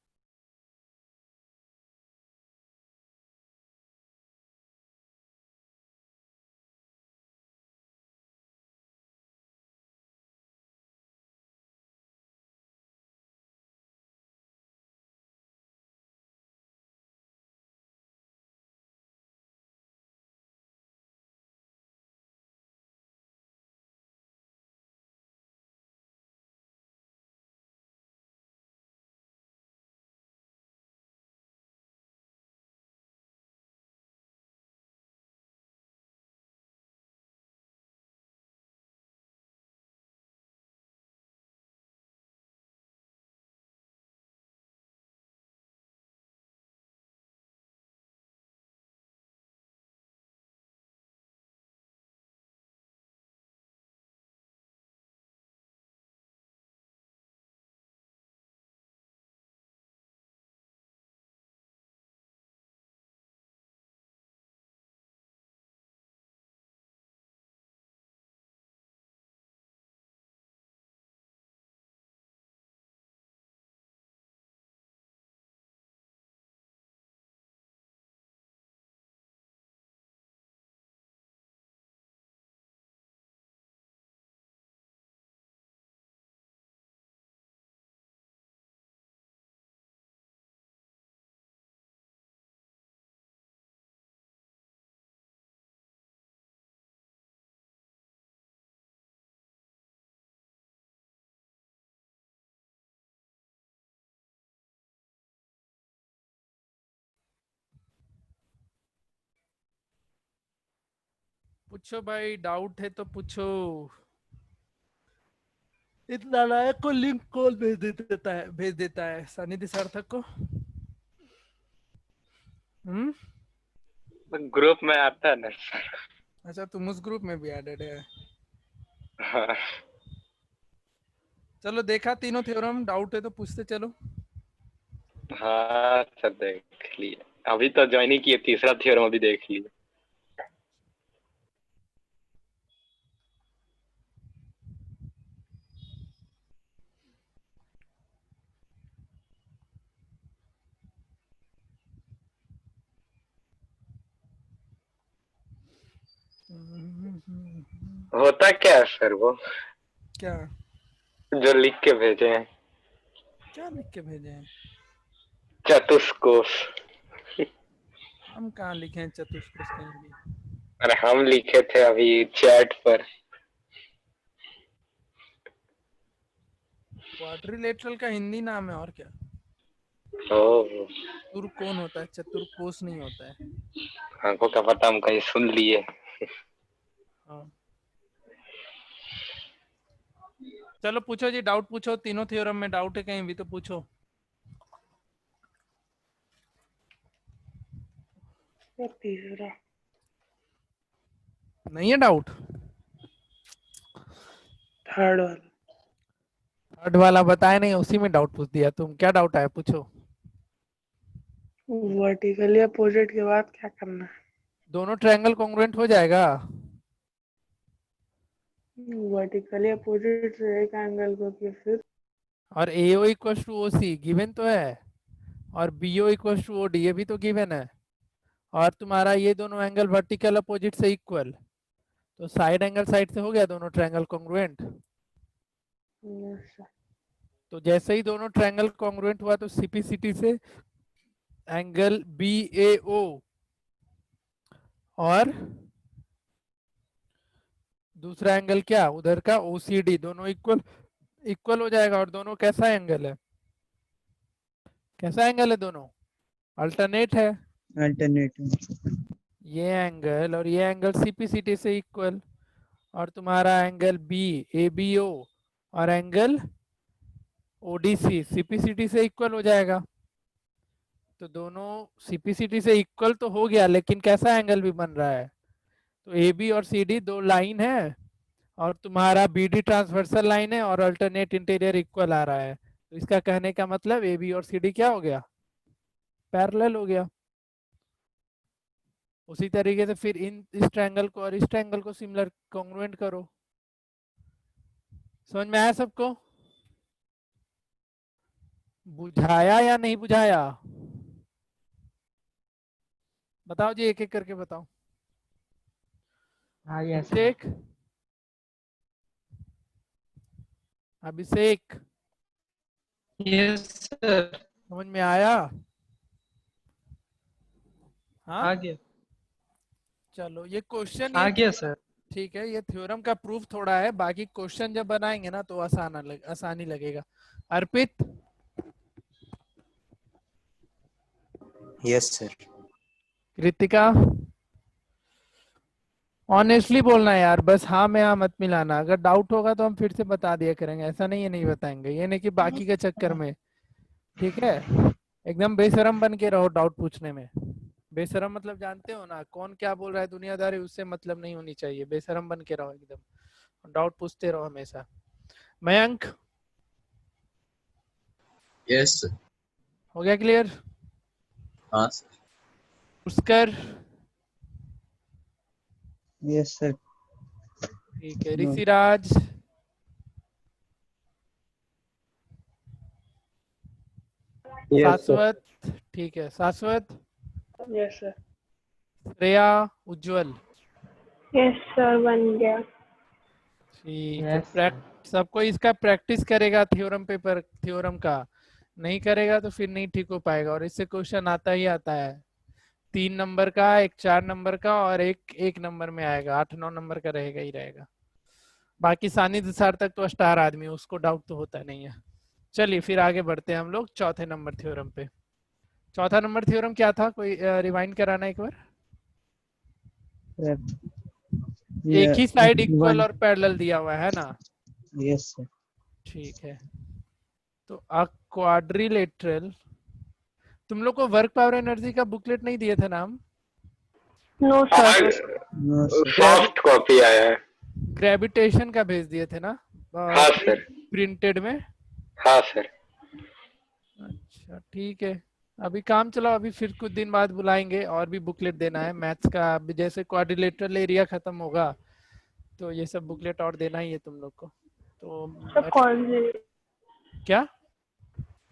Speaker 1: पूछो भाई, डाउट है तो पूछो। इतना लायक को लिंक कॉल भेज देता है सानिध्य सार्थक को।
Speaker 2: ग्रुप में आता है ना।
Speaker 1: अच्छा, तुम उस ग्रुप में भी एडेड है।
Speaker 2: हाँ।
Speaker 1: चलो देखा तीनों थ्योरम, डाउट है तो पूछते चलो।
Speaker 2: हाँ सर देख लिए, अभी तो ज्वाइन ही किए, तीसरा थ्योरम अभी देख लिए। होता क्या है सर वो,
Speaker 1: क्या
Speaker 2: जो लिख के भेजे हैं?
Speaker 1: क्या लिख के भेजे हैं?
Speaker 2: चतुष्कोश।
Speaker 1: हम कहाँ लिखे हैं चतुष्कोश कहीं भी?
Speaker 2: अरे हम लिखे थे अभी चैट पर।
Speaker 1: क्वाड्रिलेटरल का हिंदी नाम है और क्या?
Speaker 2: ओह,
Speaker 1: चतुर्कोण होता है, चतुर्कोश नहीं होता है।
Speaker 2: हमको क्या पता, हम कहीं सुन लिए।
Speaker 1: हाँ चलो पूछो जी, डाउट पूछो, तीनों थ्योरम में डाउट है कहीं भी तो पूछो।
Speaker 5: सर तीसरा।
Speaker 1: नहीं है डाउट?
Speaker 5: थर्ड वाला।
Speaker 1: थर्ड वाला बताया नहीं, उसी में डाउट पूछ दिया। तुम क्या डाउट आया पूछो।
Speaker 5: वर्टिकली अपोजिट के बाद क्या करना है?
Speaker 1: दोनों ट्रायंगल कॉन्ग्रुएंट हो जाएगा।
Speaker 5: वर्टिकली अपोजिट से एक एंगल को कि फिर
Speaker 1: और AO equal to OC given तो है, और BO इक्वल टू OD ये भी तो गिवन है। और तुम्हारा ये दोनों एंगल वर्टिकल अपोजिट से इक्वल, तो साइड एंगल साइड से हो गया दोनों ट्रायंगल कॉन्ग्रुएंट।
Speaker 5: yes, sir.
Speaker 1: तो जैसे ही दोनों ट्रायंगल कॉन्ग्रुएंट हुआ तो CPCT से एंगल BAO और दूसरा एंगल क्या उधर का OCD दोनों इक्वल इक्वल हो जाएगा। और दोनों कैसा एंगल है, कैसा एंगल है दोनों? अल्टरनेट है।
Speaker 3: Alternative.
Speaker 1: ये एंगल और ये एंगल CPCT से इक्वल, और तुम्हारा एंगल BABO और एंगल ODC CPCT से इक्वल हो जाएगा। तो दोनों CPCT से इक्वल तो हो गया, लेकिन कैसा एंगल भी बन रहा है? तो AB और CD दो लाइन है, और तुम्हारा BD ट्रांसवर्सल लाइन है, और अल्टरनेट इंटीरियर इक्वल आ रहा है। तो इसका कहने का मतलब AB और CD क्या हो गया? पैरेलल हो गया। उसी तरीके से फिर इस ट्रायंगल को और इस ट्रायंगल को सिमिलर कॉन्ग्रुएंट करो। समझ में आया सबको? बुझाया या नहीं बुझाया? बताओ जी, एक एक करके बताओ।
Speaker 3: हाँ यस
Speaker 1: अभिषेक, अभिषेक
Speaker 6: यस सर।
Speaker 1: समझ में आया? हाँ
Speaker 6: आ गया,
Speaker 1: चलो, ये क्वेश्चन
Speaker 6: आ
Speaker 1: ये
Speaker 6: गया सर।
Speaker 1: ठीक है, ये थ्योरम का प्रूफ थोड़ा है, बाकी क्वेश्चन जब बनाएंगे ना तो आसानी लगेगा। अर्पित,
Speaker 7: यस सर।
Speaker 1: कृतिका, ऑनेस्टली बोलना है यार, बस हाँ में हाँ मत मिलाना। अगर डाउट होगा तो हम फिर से बता दिया करेंगे, ऐसा नहीं है नहीं बताएंगे। ये नहीं कि बाकी के चक्कर में, ठीक है? एकदम बेशरम बन के रहो डाउट पूछने में। बेशरम मतलब जानते हो ना, कौन क्या बोल रहा है दुनियादारी, उससे मतलब नहीं होनी चाहिए। बेशरम बन के रहो एकदम, डाउट पूछते रहो हमेशा। Mayank,
Speaker 7: yes sir.
Speaker 1: हो गया क्लियर?
Speaker 7: हाँ सर।
Speaker 1: Pushkar,
Speaker 3: yes sir.
Speaker 1: ठीक है। ऋषिराज, शाश्वत, ठीक है। शाश्वत,
Speaker 5: यस सर।
Speaker 1: श्रेया, उज्जवल,
Speaker 4: यस सर, बन गया।
Speaker 1: ठीक
Speaker 3: Yes,
Speaker 1: है। सबको इसका प्रैक्टिस करेगा थ्योरम पेपर, थ्योरम का नहीं करेगा तो फिर नहीं ठीक हो पाएगा। और इससे क्वेश्चन आता ही आता है, 3 नंबर का, एक 4 नंबर का, और एक 1 नंबर में आएगा। 8-9 नंबर का रहेगा ही रहेगा। बाकी सानिध्य सार्थक तो स्टार आदमी, उसको डाउट तो होता नहीं है। चलिए फिर आगे बढ़ते हैं हम लोग चौथे नंबर थ्योरम पे। चौथा नंबर थ्योरम क्या था, कोई रिवाइंड कराना एक बार? एक ही साइड इक्वल और पैरेलल दिया हुआ है ना?
Speaker 3: Yes sir.
Speaker 1: ठीक है। तो अ क्वाड्रिलेटरल, तुम लोग को वर्क पावर एनर्जी का बुकलेट नहीं दिए थे ना हम?
Speaker 4: No sir.
Speaker 3: No sir.
Speaker 2: Soft copy आया है।
Speaker 1: ग्रेविटेशन का भेज दिए थे ना
Speaker 2: हाँ सर।
Speaker 1: प्रिंटेड में?
Speaker 2: हाँ सर।
Speaker 1: अच्छा ठीक है, अभी काम चलाओ। अभी फिर कुछ दिन बाद बुलाएंगे, और भी बुकलेट देना है मैथ्स का। अभी जैसे क्वाड्रिलेटरल एरिया खत्म होगा तो ये सब बुकलेट और देना ही है तुम लोग को।
Speaker 4: सर
Speaker 1: तो
Speaker 4: कौन से?
Speaker 1: क्या?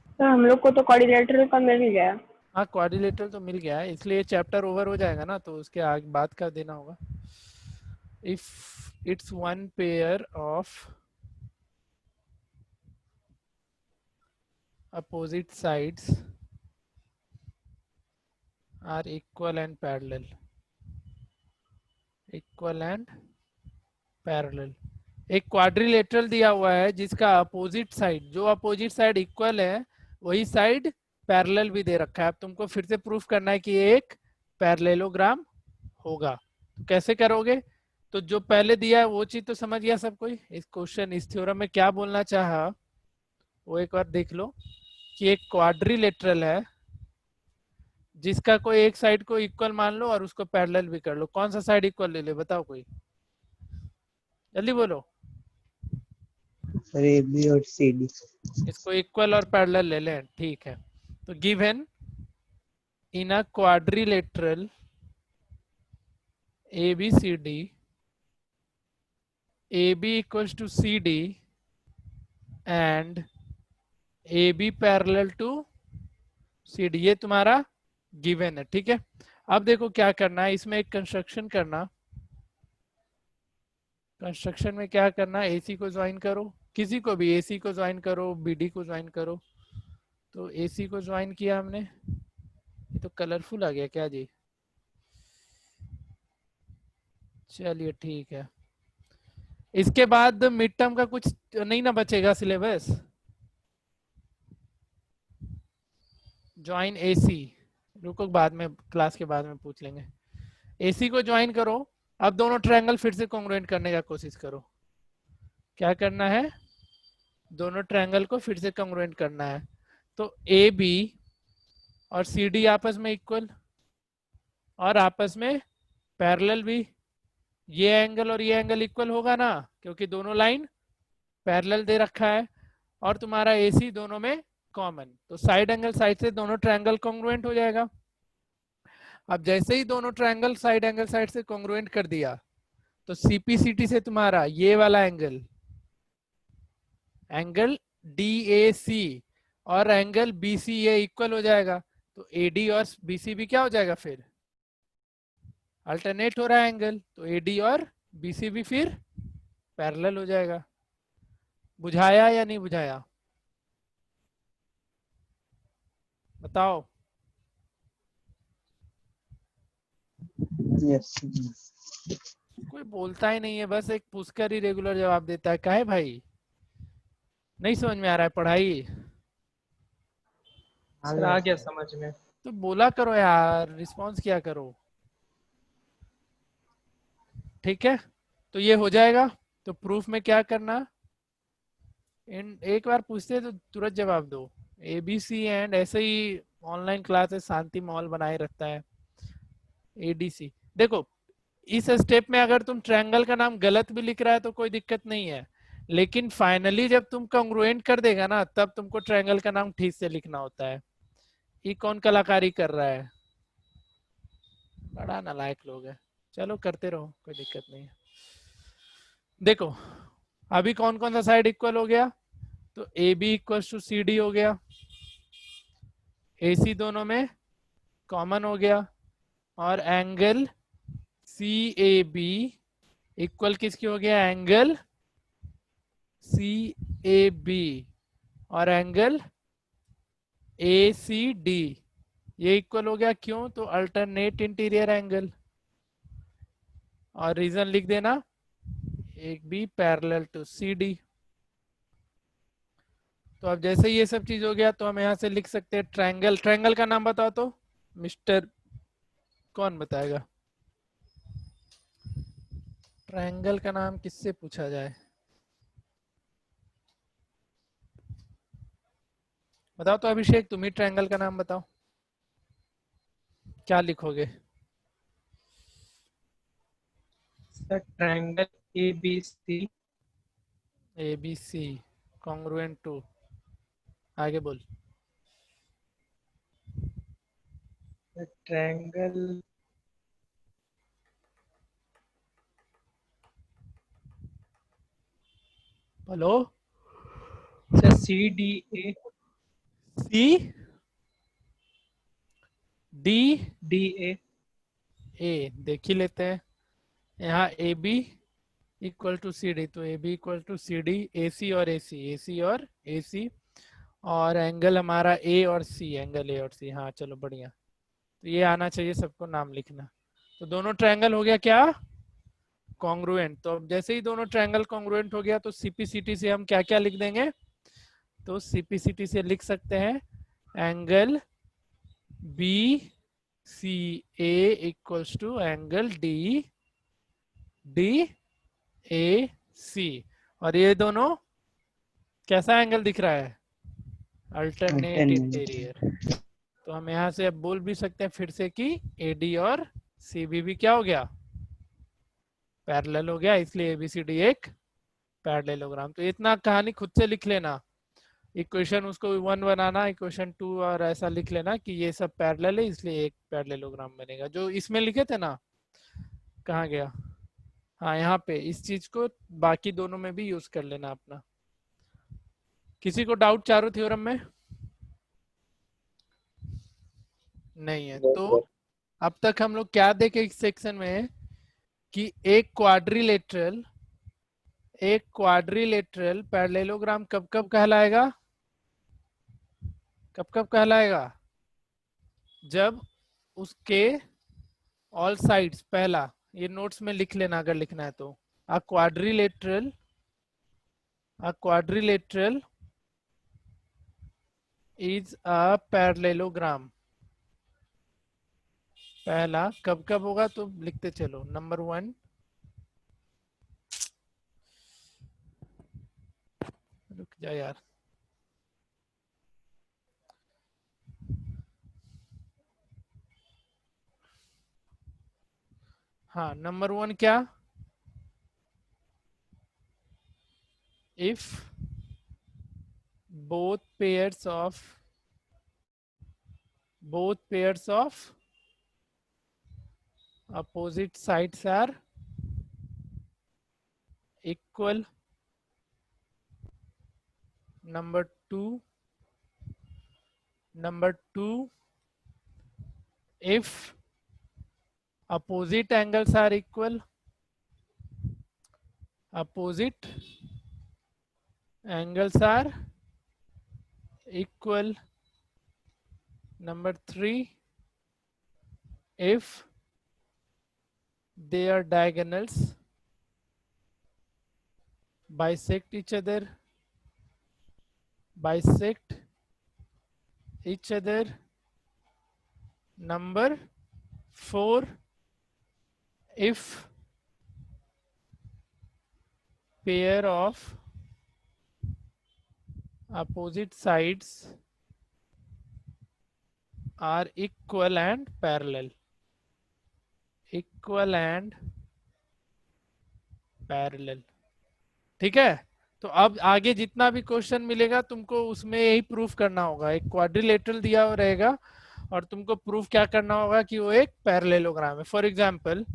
Speaker 4: सर हम लोग को तो कोऑर्डिनेटर का मिल गया।
Speaker 1: हाँ क्वाड्रिलेटरल तो मिल गया है, इसलिए चैप्टर ओवर हो जाएगा ना, तो उसके आगे बाद का देना होगा। If it's one pair of opposite sides are equal and parallel, equal and parallel। एक क्वाड्रिलेटरल दिया हुआ है जिसका अपोजिट साइड, जो अपोजिट साइड इक्वल है वही साइड पैरेलल भी दे रखा है। अब तुमको फिर से प्रूफ करना है कि एक पैरेललोग्राम होगा। तो कैसे करोगे? तो जो पहले दिया है वो चीज तो समझ गया सब कोई। इस क्वेश्चन, इस थ्योरम में क्या बोलना चाहा वो एक बार देख लो कि एक क्वाड्रिलेटरल है जिसका कोई एक साइड को इक्वल मान लो और उसको पैरेलल भी कर लो। कौन सा साइड इक्वल ले ले बताओ कोई, जल्दी बोलो।
Speaker 3: सर ए बी और सी डी।
Speaker 1: इसको इक्वल और पैरेलल ले लें, ठीक है। तो given in a quadrilateral ABCD, AB equals to CD and AB parallel to CD, ये तुम्हारा गिवन है, ठीक है। अब देखो क्या करना है, इसमें एक कंस्ट्रक्शन करना। कंस्ट्रक्शन में क्या करना, AC को ज्वाइन करो, किसी को भी AC को ज्वाइन करो, BD को ज्वाइन करो। तो AC को ज्वाइन किया हमने, ये तो कलरफुल आ गया क्या जी, चलिए ठीक है। इसके बाद मिड टर्म का कुछ नहीं ना बचेगा सिलेबस। ज्वाइन AC, रुको बाद में क्लास के बाद में पूछ लेंगे। AC को ज्वाइन करो। अब दोनों ट्रायंगल फिर से कॉन्ग्रुएंट करने का कोशिश करो। क्या करना है, दोनों ट्रायंगल को फिर से कॉन्ग्रुएंट करना है। तो AB और CD आपस में इक्वल और आपस में पैरेलल भी। ये एंगल और ये एंगल इक्वल होगा ना, क्योंकि दोनों लाइन पैरेलल दे रखा है और तुम्हारा AC दोनों में कॉमन। तो साइड एंगल साइड से दोनों ट्रायंगल कॉन्ग्रुएंट हो जाएगा। अब जैसे ही दोनों ट्रायंगल साइड एंगल साइड से कॉन्ग्रुएंट कर दिया तो CPCT से तुम्हारा ये वाला एंगल, एंगल DAC और एंगल BCA इक्वल हो जाएगा। तो AD और BC भी क्या हो जाएगा, फिर अल्टरनेट हो रहा है एंगल, तो AD और BC भी फिर पैरेलल हो जाएगा। बुझाया या नहीं बुझाया बताओ।
Speaker 3: यस।
Speaker 1: कोई बोलता ही नहीं है, बस एक पूछकर ही रेगुलर जवाब देता है। काहे भाई, नहीं समझ में आ रहा है पढ़ाई?
Speaker 6: सर आ गया समझ में।
Speaker 1: तो बोला करो यार, रिस्पॉन्स किया करो, ठीक है। तो ये हो जाएगा। तो प्रूफ में क्या करना, इन एक बार पूछते तो तुरंत जवाब दो। ABC एंड ऐसे ही ऑनलाइन क्लासेस शांति माहौल बनाए रखता है। ADC देखो, इस स्टेप में अगर तुम ट्रायंगल का नाम गलत भी लिख रहा है तो कोई दिक्कत नहीं है, लेकिन फाइनली जब तुम कॉन्ग्रुएंट कर देगा ना, तब तुमको ट्रायंगल का नाम ठीक से लिखना होता है। ये कौन कलाकारी कर रहा है, बड़ा नालायक लोग है। चलो करते रहो, कोई दिक्कत नहीं है। देखो अभी कौन कौन सा साइड इक्वल हो गया, तो AB इक्वल टू CD हो गया, AC दोनों में कॉमन हो गया, और एंगल CAB इक्वल किसकी हो गया, एंगल CAB, और एंगल ACD ये इक्वल हो गया। क्यों, तो अल्टरनेट इंटीरियर एंगल, और रीजन लिख देना, एक भी पैरेलल टू CD। तो अब जैसे ये सब चीज हो गया तो हम यहां से लिख सकते हैं ट्रायंगल। ट्रायंगल का नाम बताओ तो, मिस्टर कौन बताएगा, ट्रायंगल का नाम किससे पूछा जाए, बताओ तो अभिषेक, तुम ही ट्रायंगल का नाम बताओ, क्या लिखोगे?
Speaker 6: Sir triangle
Speaker 1: ABC congruent to, आगे बोल।
Speaker 6: ट्रायंगल
Speaker 1: बोलो।
Speaker 6: सर CDA DA
Speaker 1: देख ही लेते हैं। यहाँ AB इक्वल टू CD, तो AB equal to CD, AC और AC, और एंगल हमारा A और C, एंगल A और C। हाँ चलो बढ़िया, तो ये आना चाहिए सबको नाम लिखना। तो दोनों ट्रायंगल हो गया क्या, कॉन्ग्रुएंट। तो अब जैसे ही दोनों ट्रायंगल कॉन्ग्रुएंट हो गया तो CPCT से हम क्या क्या लिख देंगे, तो CPCT से लिख सकते हैं angle BCA equals to angle DAC, और ये दोनों कैसा एंगल दिख रहा है, अल्टरनेट इंटीरियर। तो हम यहाँ से अब बोल भी सकते हैं फिर से कि AD और CB भी क्या हो गया, पैरेलल हो गया, इसलिए ABCD एक पैरेललोग्राम। तो इतना कहानी खुद से लिख लेना, इक्वेशन उसको 1 बनाना, इक्वेशन 2 और ऐसा लिख लेना कि ये सब पैरेलल है इसलिए एक पैरेललोग्राम बनेगा। जो इसमें लिखे थे ना, कहाँ गया, हाँ यहाँ पे, इस चीज को बाकी दोनों में भी यूज कर लेना अपना। किसी को डाउट चारों थ्योरम में? नहीं है। तो अब तक हम लोग क्या देखे इस सेक्शन में कि एक क्वाड्रिलेटरल पैरेललोग्राम कब कब कहलाएगा, कब कब कहलाएगा, जब उसके ऑल साइड्स, पहला ये नोट्स में लिख लेना अगर लिखना है तो, a quadrilateral is a parallelogram. पहला कब कब होगा तो लिखते चलो। नंबर 1, रुक जा यार, हाँ नंबर 1 क्या, if both pairs of opposite sides are equal. Number 2, if opposite angles are equal, Number 3, if their diagonals bisect each other. Number 4, if pair of opposite sides are equal and parallel. ठीक है। तो अब आगे जितना भी question मिलेगा तुमको उसमें यही प्रूफ करना होगा। एक क्वाड्रिलेटरल दिया हुआ रहेगा और तुमको प्रूफ क्या करना होगा कि वो एक पैरेललोग्राम है। फॉर एग्जांपल,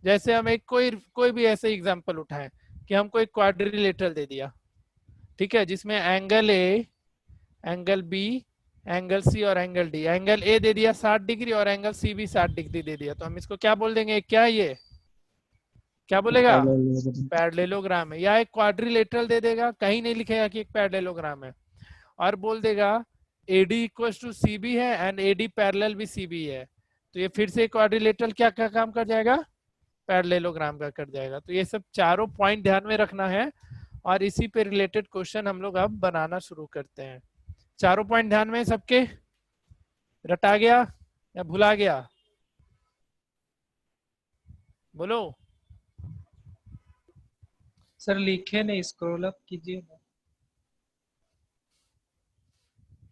Speaker 1: जैसे हम एक कोई भी ऐसे एग्जांपल उठाएं कि हमको एक क्वाड्रिलेटरल दे दिया, ठीक है, जिसमें angle A, angle B, angle C और एंगल डी। एंगल ए दे दिया 60 डिग्री और एंगल सी भी 60 डिग्री दे दिया, तो हम इसको क्या बोल देंगे, क्या ये क्या बोलेगा, पैरेललोग्राम है। या एक क्वाड्रिलेटरल दे देगा, कहीं नहीं लिखेगा कि एक पैरेललोग्राम है, और बोल देगा AD इक्वल्स टू CB है एंड AD पैरेलल भी CB है, तो ये फिर से क्वाड्रिलेटरल क्या काम कर जाएगा, पैरेललोग्राम का कर जाएगा। तो ये सब चारों पॉइंट ध्यान में रखना है और इसी पे रिलेटेड क्वेश्चन हम लोग अब बनाना शुरू करते हैं। चारों पॉइंट ध्यान में सबके, रटा गया या भुला गया, बोलो।
Speaker 6: सर लिखे नहीं, स्क्रॉल अप कीजिए ना।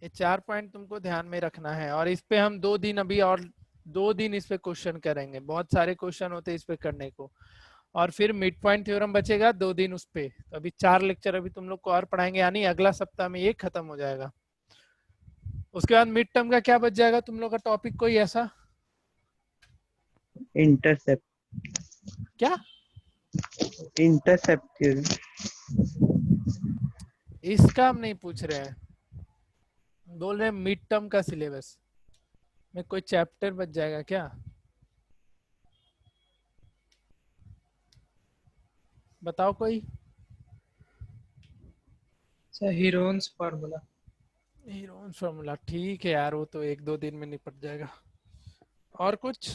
Speaker 1: ये 4 पॉइंट तुमको ध्यान में रखना है और इस पे हम 2 दिन अभी और 2 दिन इस पे क्वेश्चन करेंगे। बहुत सारे क्वेश्चन होते हैं इस पे करने को, और फिर मिड पॉइंट थ्योरम बचेगा 2 दिन उस पे। तो अभी 4 लेक्चर अभी तुम लोग को और पढ़ाएंगे, यानी अगला सप्ताह में ये खत्म हो जाएगा। उसके बाद मिड टर्म का क्या बच जाएगा तुम लोग का टॉपिक, कोई ऐसा?
Speaker 3: इंटरसेप्ट।
Speaker 1: क्या?
Speaker 3: Intercept theorem.
Speaker 1: इसका हम नहीं पूछ रहे हैं, बोल रहे हैं मिड टर्म का सिलेबस में कोई चैप्टर बच जाएगा क्या? बताओ कोई।
Speaker 6: Sir Heron's formula.
Speaker 1: Heron's formula, ठीक है यार, वो तो 1-2 दिन में निपट जाएगा। और कुछ?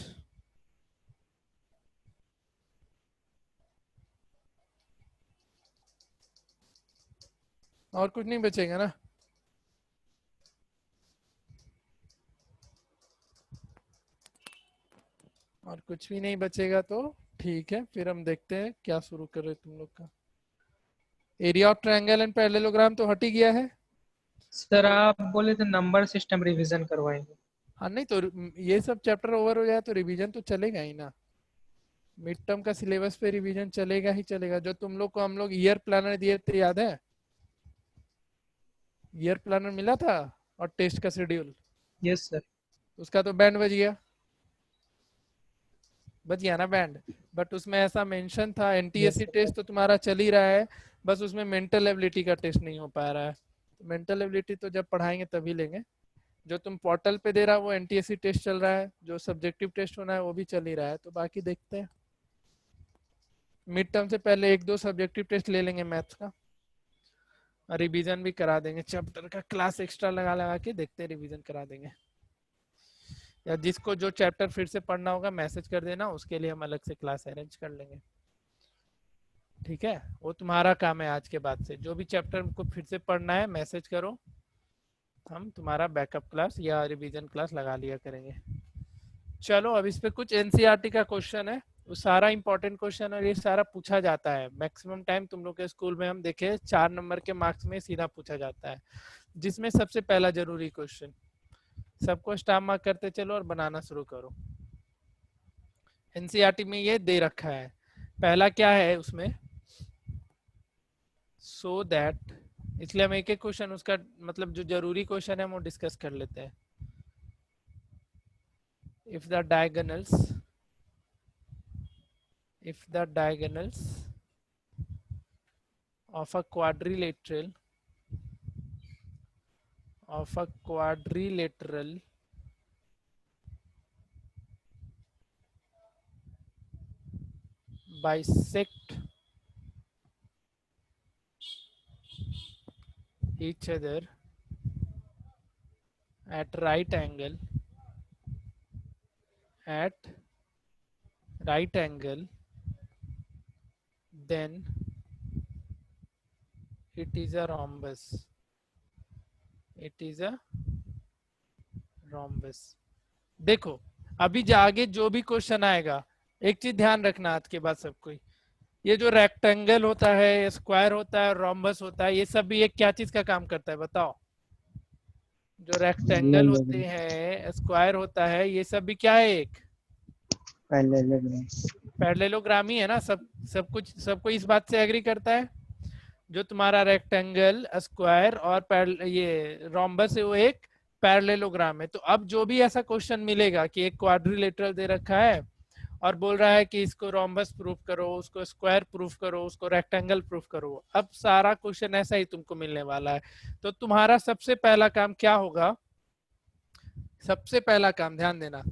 Speaker 1: और कुछ नहीं बचेगा ना? और कुछ भी नहीं बचेगा तो ठीक है, फिर हम देखते हैं क्या शुरू कर रहे तुम लोग का। Area of triangle and parallelogram तो हट ही गया है।
Speaker 6: सर आप बोले थे नंबर सिस्टम रिवीजन करवाएंगे।
Speaker 1: हाँ नहीं तो ये सब चैप्टर ओवर हो जाए तो रिवीजन तो चलेगा ही ना, मिड टर्म का सिलेबस पे रिवीजन चलेगा ही चलेगा। जो तुम लोग को हम लोग ईयर प्लानर दिए थे याद है, ईयर प्लानर मिला था और टेस्ट का शेड्यूल,
Speaker 6: यस सर।
Speaker 1: उसका तो बैंड बच गया ना बैंड। बट उसमें ऐसा मेंशन था एनटीएससी टेस्ट तो तुम्हारा चल ही रहा है, बस उसमें मेंटल एबिलिटी का टेस्ट नहीं हो पा रहा है। मेंटल एबिलिटी तो जब पढ़ाएंगे तभी लेंगे। जो तुम पोर्टल पे दे रहा है वो एनटीएससी टेस्ट चल रहा है, जो सब्जेक्टिव टेस्ट होना है वो भी चल ही रहा है, तो बाकी देखते हैं। मिड टर्म से पहले 1-2 सब्जेक्टिव टेस्ट ले लेंगे मैथ्स का, रिवीजन भी करा देंगे चैप्टर का, क्लास एक्स्ट्रा लगा लगा के देखते हैं, रिवीजन करा देंगे। या जिसको जो चैप्टर फिर से पढ़ना होगा मैसेज कर देना, उसके लिए हम अलग से क्लास अरेंज कर लेंगे, ठीक है। वो तुम्हारा काम है आज के बाद से, जो भी चैप्टर को फिर से पढ़ना है मैसेज करो, हम तुम्हारा बैकअप क्लास या रिवीजन क्लास लगा लिया करेंगे। चलो अब इस पे कुछ एनसीईआरटी का क्वेश्चन है, वो सारा इंपॉर्टेंट क्वेश्चन और ये सारा पूछा जाता है मैक्सिमम टाइम। तुम लोग के स्कूल में हम देखे 4 नंबर के मार्क्स में सीधा पूछा जाता है, जिसमें सबसे पहला जरूरी क्वेश्चन, सबको स्टार मार्क करते चलो और बनाना शुरू करो। एनसीईआरटी में ये दे रखा है, पहला क्या है उसमें, सो दैट, इसलिए हम एक एक क्वेश्चन उसका मतलब जो जरूरी क्वेश्चन है वो डिस्कस कर लेते हैं। if the diagonals of a quadrilateral bisect each other at right angle, then it is a rhombus. देखो अभी आगे जो भी क्वेश्चन आएगा, एक चीज ध्यान रखना आज के बाद सबको, ये जो रेक्टेंगल होता है, स्क्वायर होता है, रोम्बस होता है, ये सब भी एक क्या चीज का काम करता है बताओ? जो रेक्टेंगल होते हैं, स्क्वायर होता है, ये सब भी क्या है? एक पैरेललोग्राम ही है ना। सबको इस बात से एग्री करता है। जो तुम्हारा रेक्टेंगल, स्क्वायर और ये रोम्बस है वो एक पैरेललोग्राम है। तो अब जो भी ऐसा क्वेश्चन मिलेगा कि एक क्वाड्रिलेटरल दे रखा है और बोल रहा है कि इसको रोम्बस प्रूफ करो, उसको स्क्वायर प्रूफ करो, उसको रेक्टेंगल प्रूफ करो, अब सारा क्वेश्चन ऐसा ही तुमको मिलने वाला है। तो तुम्हारा सबसे पहला काम क्या होगा? सबसे पहला काम ध्यान देना,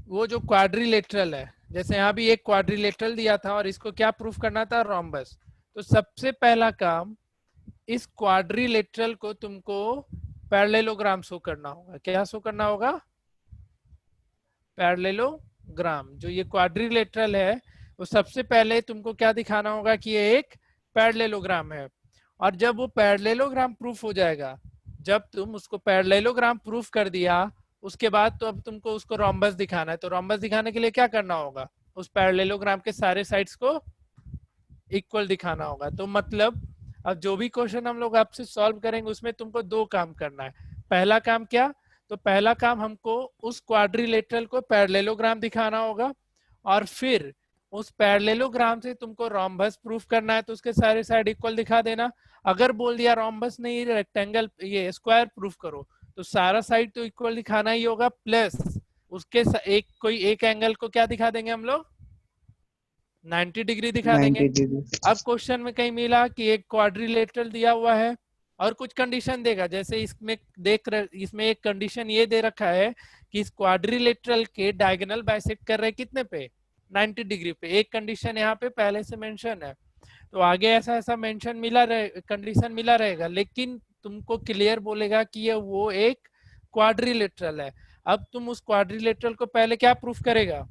Speaker 1: वो जो क्वाड्रिलेटरल है, जैसे यहाँ भी एक क्वाड्रिलेटरल दिया था और इसको क्या प्रूफ करना था? रोम्बस। तो सबसे पहला काम इस क्वाड्रिलेटरल को तुमको पैरेललोग्राम शो करना होगा। क्या शो करना होगा? पैरेललोग्राम। जो ये क्वाड्रिलेटरल है वो सबसे पहले तुमको क्या दिखाना होगा कि ये एक पैरेललोग्राम है। और जब वो पैरेललोग्राम प्रूफ हो जाएगा, जब तुम उसको पैरेललोग्राम प्रूफ कर दिया, उसके बाद तो अब तुमको उसको रोम्बस दिखाना है। तो रोम्बस दिखाने के लिए क्या करना होगा? उस पैरेललोग्राम के सारे साइड्स को इक्वल दिखाना होगा। तो मतलब अब जो भी क्वेश्चन हम लोग आपसे सॉल्व करेंगे उसमें तुमको 2 काम करना है। पहला काम क्या? तो पहला काम हमको उस क्वाड्रिलेटरल को पैरेललोग्राम दिखाना होगा और फिर उस पैरेललोग्राम से तुमको रोम्बस प्रूफ करना है, तो उसके सारे साइड इक्वल दिखा देना। अगर बोल दिया रोम्बस नहीं, रेक्टेंगल, ये स्क्वायर प्रूफ करो, तो सारा साइड तो इक्वल दिखाना ही होगा, प्लस उसके कोई एक एंगल को क्या दिखा देंगे हम लोग? 90 डिग्री दिखा देंगे। अब क्वेश्चन में कहीं मिला कि एक क्वाड्रिलेटरल दिया हुआ है और कुछ कंडीशन देगा, जैसे इसमें इसमें एक कंडीशन ये दे रखा है कि इस क्वाड्रिलेटरल के डायगोनल बाइसेक्ट कर रहे कितने पे? 90 डिग्री पे। एक कंडीशन यहाँ पे पहले से मेंशन है, तो आगे ऐसा मेंशन मिला रहे, कंडीशन मिला रहेगा, लेकिन तुमको क्लियर बोलेगा कि ये वो एक क्वाड्रिलेटरल है। अब तुम उस क्वाड्रिलेटरल को पहले क्या प्रूफ करेगा?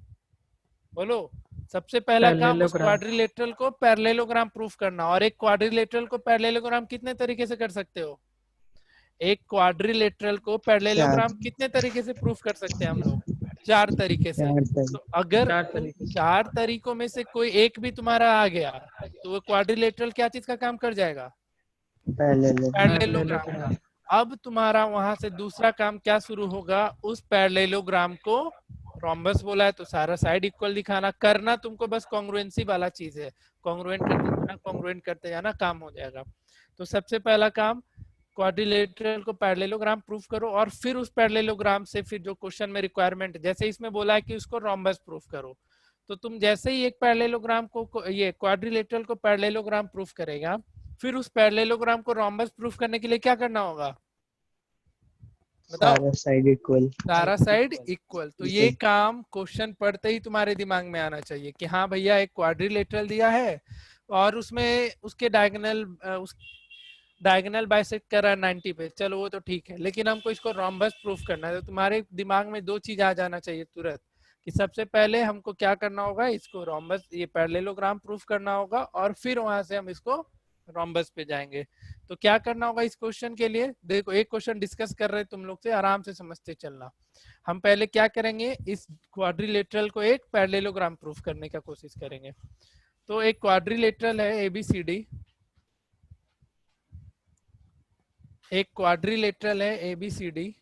Speaker 1: बोलो। सबसे पहला काम उस क्वाड्रिलेटरल को पैरेललोग्राम प्रूफ करना। और एक क्वाड्रिलेटरल को पैरेललोग्राम कितने तरीके से कर सकते हो? एक क्वाड्रिलेटरल को पैरेललोग्राम कितने तरीके से प्रूफ कर सकते हैं हम लोग? 4 तरीके से। तो अगर 4 तरीकों में से कोई एक भी तुम्हारा आ गया तो वो क्वाड्रिलेटरल क्या चीज का काम कर जाएगा? पैरेललोग्राम। अब तुम्हारा वहां से दूसरा काम क्या शुरू होगा, उस पैरेललोग्राम को रोम्बस बोला है तो सारा साइड इक्वल दिखाना, करना तुमको बस कॉन्ग्रुएंसी वाला चीज है, कॉन्ग्रुएंट करते जाना, काम हो जाएगा। तो सबसे पहला काम क्वाड्रिलेटरल को पैरेललोग्राम प्रूफ करो, और फिर उस पैरेललोग्राम से फिर जो क्वेश्चन में रिक्वायरमेंट, जैसे इसमें बोला है कि उसको रोम्बस प्रूफ करो, तो तुम जैसे ही एक पैरेललोग्राम को ये क्वाड्रिलेटरल को पैरेललोग्राम प्रूफ करेगा, फिर उस पैरेललोग्राम को रोम्बस प्रूफ करने के लिए क्या करना होगा, बताओ?
Speaker 3: सारा साइड इक्वल।
Speaker 1: सारा साइड इक्वल। तो ये काम क्वेश्चन पढ़ते ही तुम्हारे दिमाग में आना चाहिए कि हाँ भैया एक क्वाड्रिलेटरल दिया है और उसमें उसके डायगोनल बाइसेक्ट कर रहा है 90 पे, चलो वो तो ठीक है, लेकिन हमको इसको रोम्बस प्रूफ करना है। तो तुम्हारे दिमाग में दो चीज आ जाना चाहिए तुरंत, कि सबसे पहले हमको क्या करना होगा, इसको रोम्बस ये पैरेललोग्राम प्रूफ करना होगा, और फिर वहां से हम इसको रोम्बस पे जाएंगे। तो क्या करना होगा इस क्वेश्चन के लिए, देखो एक क्वेश्चन डिस्कस कर रहे हैं तुम लोग से, आराम से समझते चलना। हम पहले क्या करेंगे, इस क्वाड्रिलेटरल को एक पैरेललोग्राम प्रूफ करने का कोशिश करेंगे। तो एक क्वाड्रिलेटरल है ABCD, एक क्वाड्रिलेटरल है ABCD,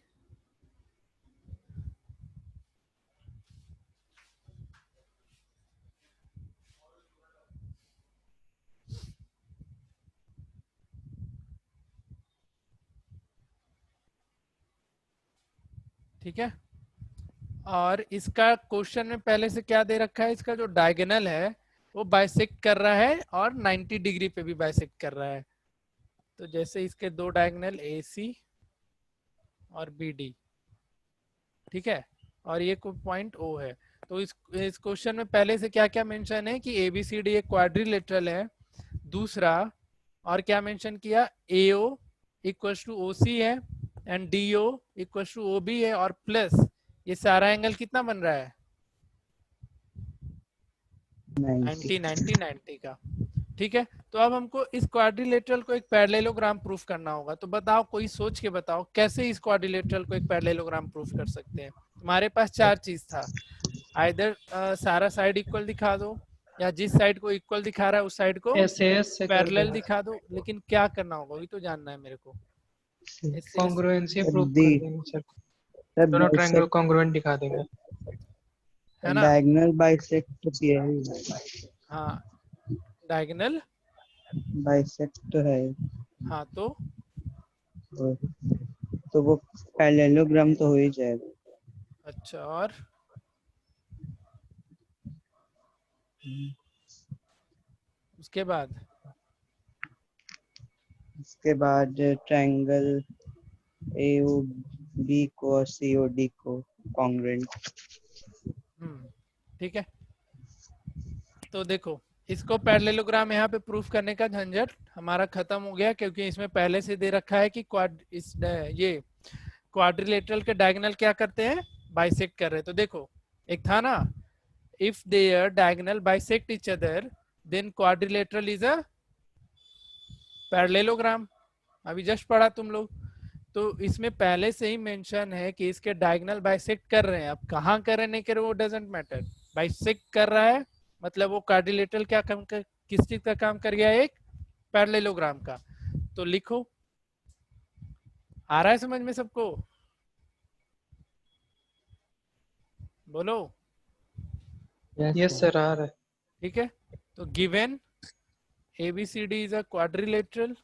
Speaker 1: ठीक है, और इसका क्वेश्चन में पहले से क्या दे रखा है, इसका जो डायगोनल है वो बाइसेक्ट कर रहा है और 90 डिग्री पे भी बाइसेक्ट कर रहा है। तो जैसे इसके दो डायगोनल AC और BD, ठीक है, और ये पॉइंट O है। तो इस क्वेश्चन में पहले से क्या क्या मेंशन है कि ABCD एक क्वाड्रिलेटरल है, दूसरा और क्या मेंशन किया, AO इक्वल्स टू OC है and DO equals to OB है, और प्लस ये सारा एंगल कितना बन रहा है, 90 का, ठीक है। तो अब हमको इस क्वाड्रिलेटरल को एक पैरेललोग्राम प्रूफ करना होगा। तो बताओ, कोई सोच के बताओ कैसे इस क्वाड्रिलेटरल को एक पैरेललोग्राम प्रूफ कर सकते हैं। तुम्हारे पास चार चीज था, आइदर सारा साइड इक्वल दिखा दो, या जिस साइड को इक्वल दिखा रहा है उस साइड को
Speaker 6: SAS से कर
Speaker 1: पैरेलल
Speaker 6: देना,
Speaker 1: दिखा दो, लेकिन क्या करना होगा वही तो जानना है मेरे को।
Speaker 6: कॉन्ग्रुएंसी प्रूफ
Speaker 3: दी
Speaker 6: कर देंगे सर, दोनों ट्रायंगल कॉन्ग्रुएंट दिखा देंगे,
Speaker 1: है ना,
Speaker 3: डायगोनल बाइसेक्ट तो किया है,
Speaker 1: हाँ डायगोनल,
Speaker 3: बाइसेक्ट तो है,
Speaker 1: हाँ
Speaker 3: तो वो पैरेललोग्राम तो हो ही जाएगा।
Speaker 1: अच्छा, और उसके बाद
Speaker 3: ट्रायंगल AOB को और COD को कॉन्ग्रुएंट।
Speaker 1: ठीक है। तो देखो, इसको पैरेललोग्राम यहाँ पे प्रूफ करने का झंझट हमारा खत्म हो गया, क्योंकि इसमें पहले से दे रखा है कि ये क्वाड्रिलेटरल के डायगोनल क्या करते हैं, बाइसेक्ट कर रहे हैं। तो देखो एक था ना, if their diagonal bisect each other then quadrilateral is a parallelogram, अभी जस्ट पढ़ा तुम लोग। तो इसमें पहले से ही मेंशन है कि इसके डायगोनल बाइसेक्ट कर रहे हैं, अब कहाँ कर रहे नहीं कर रहे वो डजेंट मैटर, बाइसेक्ट कर रहा है मतलब वो क्वाड्रिलेटरल क्या काम कर, किस चीज का काम कर गया, एक पैरेललोग्राम का। तो लिखो, आ रहा है समझ में सबको, बोलो।
Speaker 6: यस सर आ रहा है।
Speaker 1: ठीक है, तो given ABCD is a quadrilateral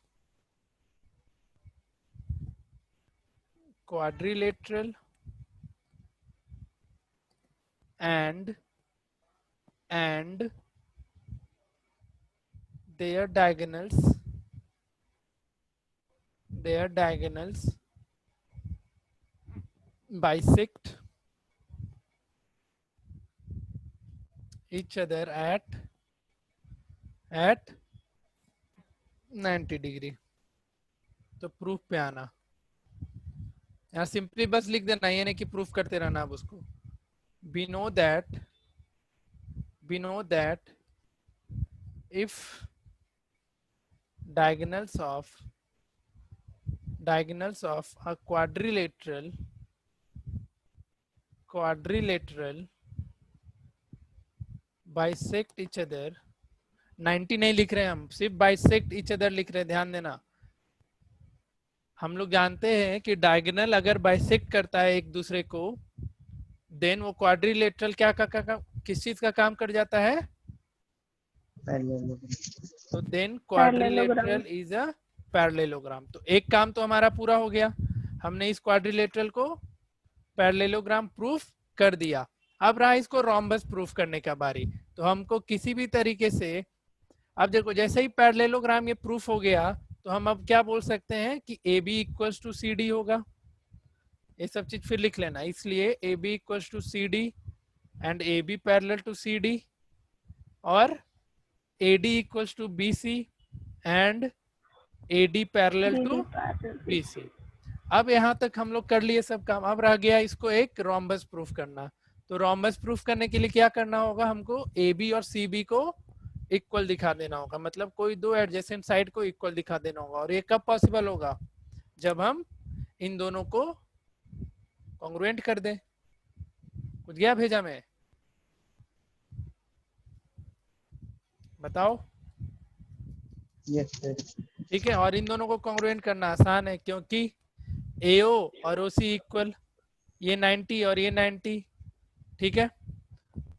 Speaker 1: and their diagonals bisect each other at 90 degree. तो प्रूफ पे आना, यहाँ सिंपली बस लिख देना, ये नहीं कि प्रूफ करते रहना अब उसको। we know that if diagonals of a quadrilateral bisect each other, 90 नहीं लिख रहे हम, सिर्फ बाइसेक्ट ईच अदर लिख रहे हैं, ध्यान देना। हम लोग जानते हैं कि डायगोनल अगर बाइसेक्ट करता है एक दूसरे को, देन वो क्वाड्रिलेटरल क्या किस चीज का काम कर जाता है?
Speaker 3: पैरेललोग्राम।
Speaker 1: तो then
Speaker 4: parallelogram.
Speaker 1: Quadrilateral is a parallelogram. तो एक काम तो हमारा पूरा हो गया, हमने इस क्वाड्रिलेटरल को पैरेललोग्राम प्रूफ कर दिया। अब रहा इसको रोम्बस प्रूफ करने का बारी। तो हमको किसी भी तरीके से, अब देखो जैसे ही पैरेललोग्राम ये प्रूफ हो गया, तो हम अब क्या बोल सकते हैं कि A B equals to C D होगा। ये सब चीज फिर लिख लेना, इसलिए A B equals to C D and A B parallel to C D, और A D equals to B C and A D parallel to B C. अब यहाँ तक हम लोग कर लिए सब काम। अब रह गया इसको एक रोम्बस प्रूफ करना। तो रोम्बस प्रूफ करने के लिए क्या करना होगा? हमको ए बी और सी बी को इक्वल दिखा देना होगा, मतलब कोई दो एडजेसेंट साइड को इक्वल दिखा देना होगा। और ये कब पॉसिबल होगा? जब हम इन दोनों को कॉन्ग्रुएंट कर दें। कुछ गया भेजा में? बताओ।
Speaker 3: Yes sir.
Speaker 1: ठीक है, और इन दोनों को कॉन्ग्रुएंट करना आसान है, क्योंकि AO और OC इक्वल, ये 90 और ये 90, ठीक है,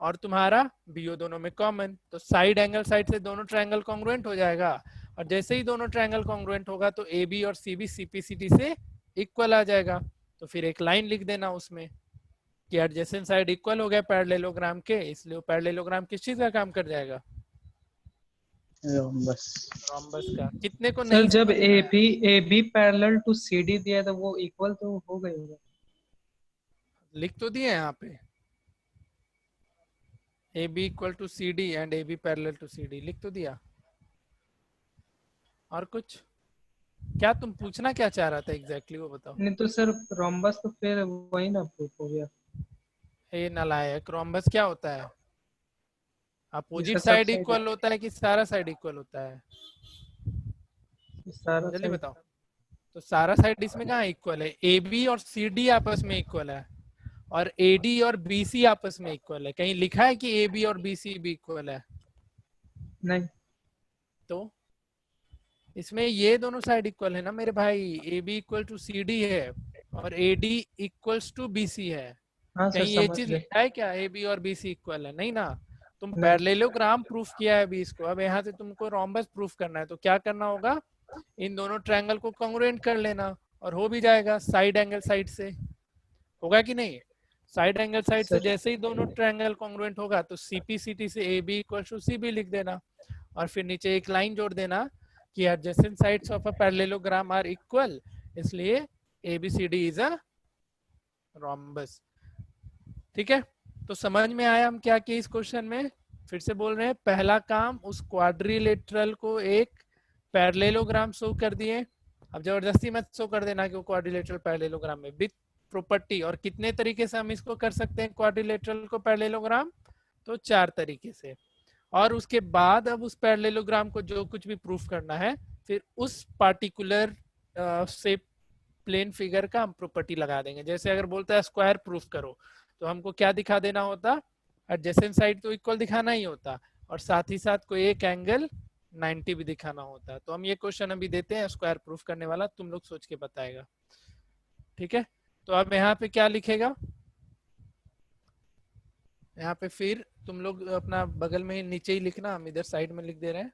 Speaker 1: और तुम्हारा BO दोनों में कॉमन, तो साइड एंगल साइड से दोनों ट्रायंगल कॉन्ग्रुएंट हो जाएगा। और जैसे ही दोनों ट्रायंगल कॉन्ग्रुएंट होगा तो AB और CB CPCD से इक्वल आ जाएगा। तो फिर एक लाइन लिख देना उसमें कि एडजेसेंट साइड इक्वल हो गया पैरेललोग्राम के, इसलिए वो पैरेललोग्राम किस चीज का काम कर जाएगा?
Speaker 3: रोम्बस।
Speaker 1: रोम्बस का। कितने को
Speaker 6: सर
Speaker 1: नहीं
Speaker 6: जब
Speaker 1: समझ में आया?
Speaker 6: A B parallel to C D दिया तो वो इक्वल तो हो गई होगा।
Speaker 1: लिख तो दिए यहाँ पे A B equal to C D and A B parallel to C D, लिख तो दिया। और कुछ? क्या तुम पूछना क्या चाह रहा था एग्जैक्टली वो बताओ।
Speaker 6: नहीं तो सर रोम्बस तो फिर वही ना प्रूफ हो गया।
Speaker 1: ये नालायक, रोम्बस क्या होता है? अपोजिट
Speaker 6: इसका
Speaker 1: साइड
Speaker 6: सब
Speaker 1: इक्वल होता है कि सारा साइड इक्वल होता है?
Speaker 6: सारा
Speaker 1: जल्दी
Speaker 6: side-
Speaker 1: बताओ। तो सारा साइड इसमें कहाँ इक्वल है? ए बी और सी डी आपस में इक्वल है, और ए डी और बी सी आपस में इक्वल है। कहीं लिखा है कि ए बी और बी सी भी इक्वल है?
Speaker 6: नहीं।
Speaker 1: तो इसमें ये दोनों साइड इक्वल है ना मेरे भाई। A B equal to C D है और A D equals to B C है।
Speaker 6: हाँ सर
Speaker 1: कहीं ये
Speaker 6: समझ
Speaker 1: चीज
Speaker 6: गए।
Speaker 1: लिखा है क्या ए बी और बी सी इक्वल है? नहीं ना। तुम
Speaker 6: नहीं।
Speaker 1: पैरेललोग्राम प्रूफ किया है अभी इसको, अब यहाँ से तुमको रोम्बस प्रूफ करना है। तो क्या करना होगा? इन दोनों ट्रायंगल को कॉन्ग्रुएंट कर लेना, और हो भी जाएगा साइड एंगल साइड से। होगा कि नहीं? साइड एंगल साइड से
Speaker 6: सर
Speaker 1: जैसे ही दोनों ट्रायंगल कॉन्ग्रुएंट होगा तो CPCT से A B equal to C B लिख देना, और फिर नीचे एक लाइन जोड़ देना कि adjacent sides of a parallelogram are equal, इसलिए ABCD इज अ रोम्बस। ठीक है, तो समझ में आया हम क्या किया इस क्वेश्चन में? फिर से बोल रहे हैं, पहला काम उस क्वाड्रिलेटरल को एक पैरेललोग्राम शो कर दिए। अब जबरदस्ती मत शो कर देना कि वो क्वाड्रिलेटरल पैरेललोग्राम में, विद प्रॉपर्टी। और कितने तरीके से हम इसको कर सकते हैं क्वाड्रिलेटरल को पैरेललोग्राम? तो 4 तरीके से। और उसके बाद अब उस पैरेललोग्राम को जो कुछ भी प्रूफ करना है, फिर उस पार्टिकुलर से प्लेन फिगर का हम प्रॉपर्टी लगा देंगे। जैसे अगर बोलता है स्क्वायर प्रूफ करो, तो हमको क्या दिखा देना होता? एडजेसेंट साइड तो इक्वल दिखाना ही होता, और साथ ही साथ कोई एक एंगल 90 भी दिखाना होता। तो हम ये क्वेश्चन अभी देते हैं स्क्वायर प्रूफ करने वाला, तुम लोग सोच के बताएगा। ठीक है, तो अब यहाँ पे क्या लिखेगा? यहाँ पे फिर तुम लोग अपना बगल में ही नीचे ही लिखना, हम इधर साइड में लिख दे रहे हैं।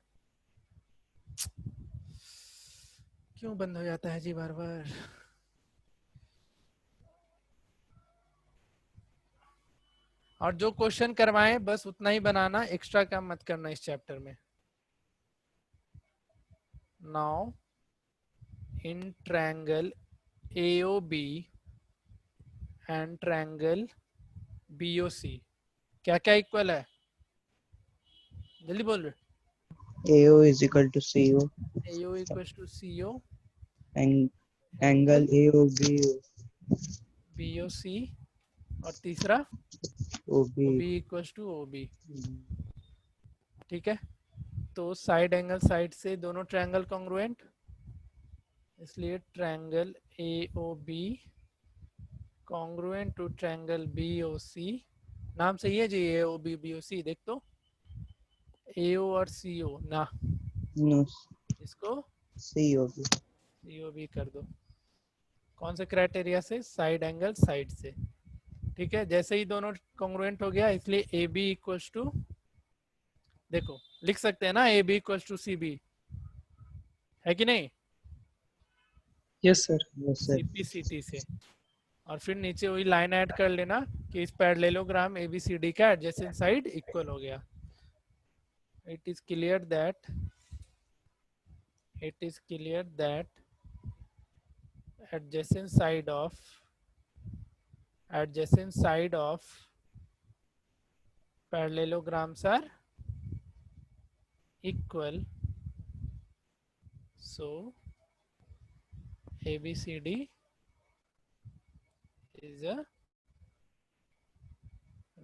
Speaker 1: क्यों बंद हो जाता है जी बार बार? और जो क्वेश्चन करवाएं बस उतना ही बनाना, एक्स्ट्रा काम मत करना इस चैप्टर में। Now in triangle AOB and triangle BOC क्या क्या इक्वल है? जल्दी बोल रहे।
Speaker 3: AO is equal to CO
Speaker 1: AO equals to CO
Speaker 3: and angle AOB
Speaker 1: BOC, और तीसरा
Speaker 3: OB.
Speaker 1: OB equals to OB। ठीक है, तो साइड एंगल साइड से दोनों ट्रायंगल कॉन्ग्रुएंट, इसलिए triangle AOB congruent to triangle BOC। नाम सही है जी, AOB BOC। देख तो AO और CO ना,
Speaker 3: No,
Speaker 1: इसको
Speaker 3: COB.
Speaker 1: COB कर दो। कौन से क्राइटेरिया से? साइड एंगल साइड से। ठीक है, जैसे ही दोनों कॉन्ग्रुएंट हो गया इसलिए ए बी इक्वल्स टू, देखो लिख सकते हैं ना A B equals to C B, है कि नहीं?
Speaker 6: Yes sir.
Speaker 3: Yes, sir.
Speaker 1: CP CT से। और फिर नीचे वही लाइन ऐड कर लेना कि इस parallelogram A B C D का एडजेसेंट साइड इक्वल हो गया। It is clear that adjacent side of parallelograms are equal, so ABCD is a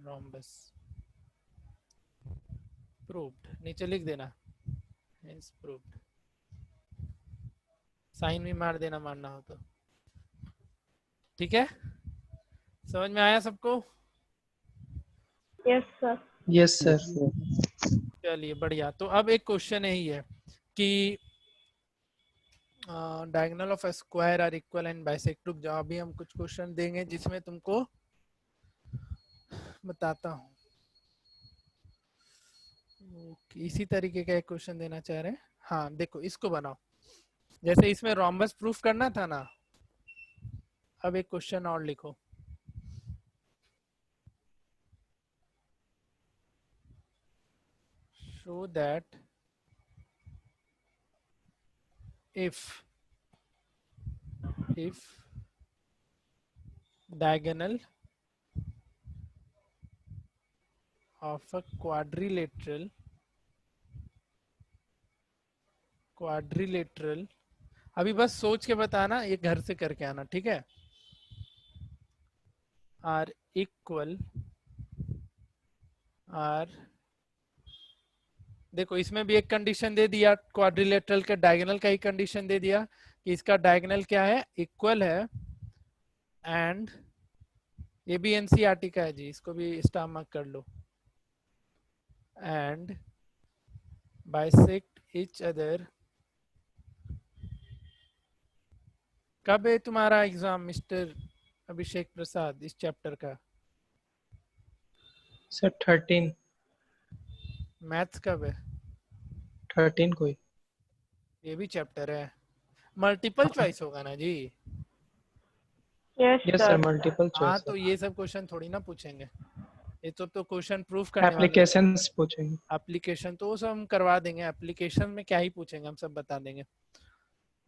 Speaker 1: rhombus. Proved, नीचे लिख देना hence proved, साइन भी मार देना मानना हो तो। ठीक है, समझ में आया सबको?
Speaker 4: Yes sir.
Speaker 6: Yes sir.
Speaker 1: चलिए बढ़िया। तो अब एक क्वेश्चन यही है कि diagonal of square are equal and bisect. रुक जाओ, अभी हम कुछ क्वेश्चन देंगे जिसमें तुमको बताता हूँ। इसी तरीके का एक क्वेश्चन देना चाह रहे हैं। हाँ देखो, इसको बनाओ। जैसे इसमें रोम्बस प्रूफ करना था ना, अब एक क्वेश्चन और लिखो। Show that if diagonal of a quadrilateral अभी बस सोच के बताना, ये घर से करके आना, ठीक है? आर इक्वल आर, देखो इसमें भी एक कंडीशन दे दिया, क्वाड्रिलेटरल के डायगोनल का ही कंडीशन दे दिया कि इसका डायगोनल क्या है, इक्वल है, एंड ये भी एनसीईआरटी का है जी, इसको भी स्टार मार्क कर लो, एंड बाइसेक्ट ईच अदर। कब है तुम्हारा एग्जाम मिस्टर अभिषेक प्रसाद इस चैप्टर का?
Speaker 6: सर 13
Speaker 1: मैथ्स कब है?
Speaker 6: 13 को ही।
Speaker 1: ये भी चैप्टर है, मल्टीपल चॉइस होगा ना जी?
Speaker 4: यस
Speaker 6: यस सर, मल्टीपल
Speaker 1: हाँ,
Speaker 6: चॉइस।
Speaker 1: तो ये सब क्वेश्चन थोड़ी ना पूछेंगे, ये तो क्वेश्चन प्रूफ करने वाले हैं।
Speaker 6: एप्लीकेशंस पूछेंगे।
Speaker 1: एप्लीकेशन तो वो सब हम करवा देंगे, एप्लीकेशन में क्या ही पूछेंगे, हम सब बता देंगे।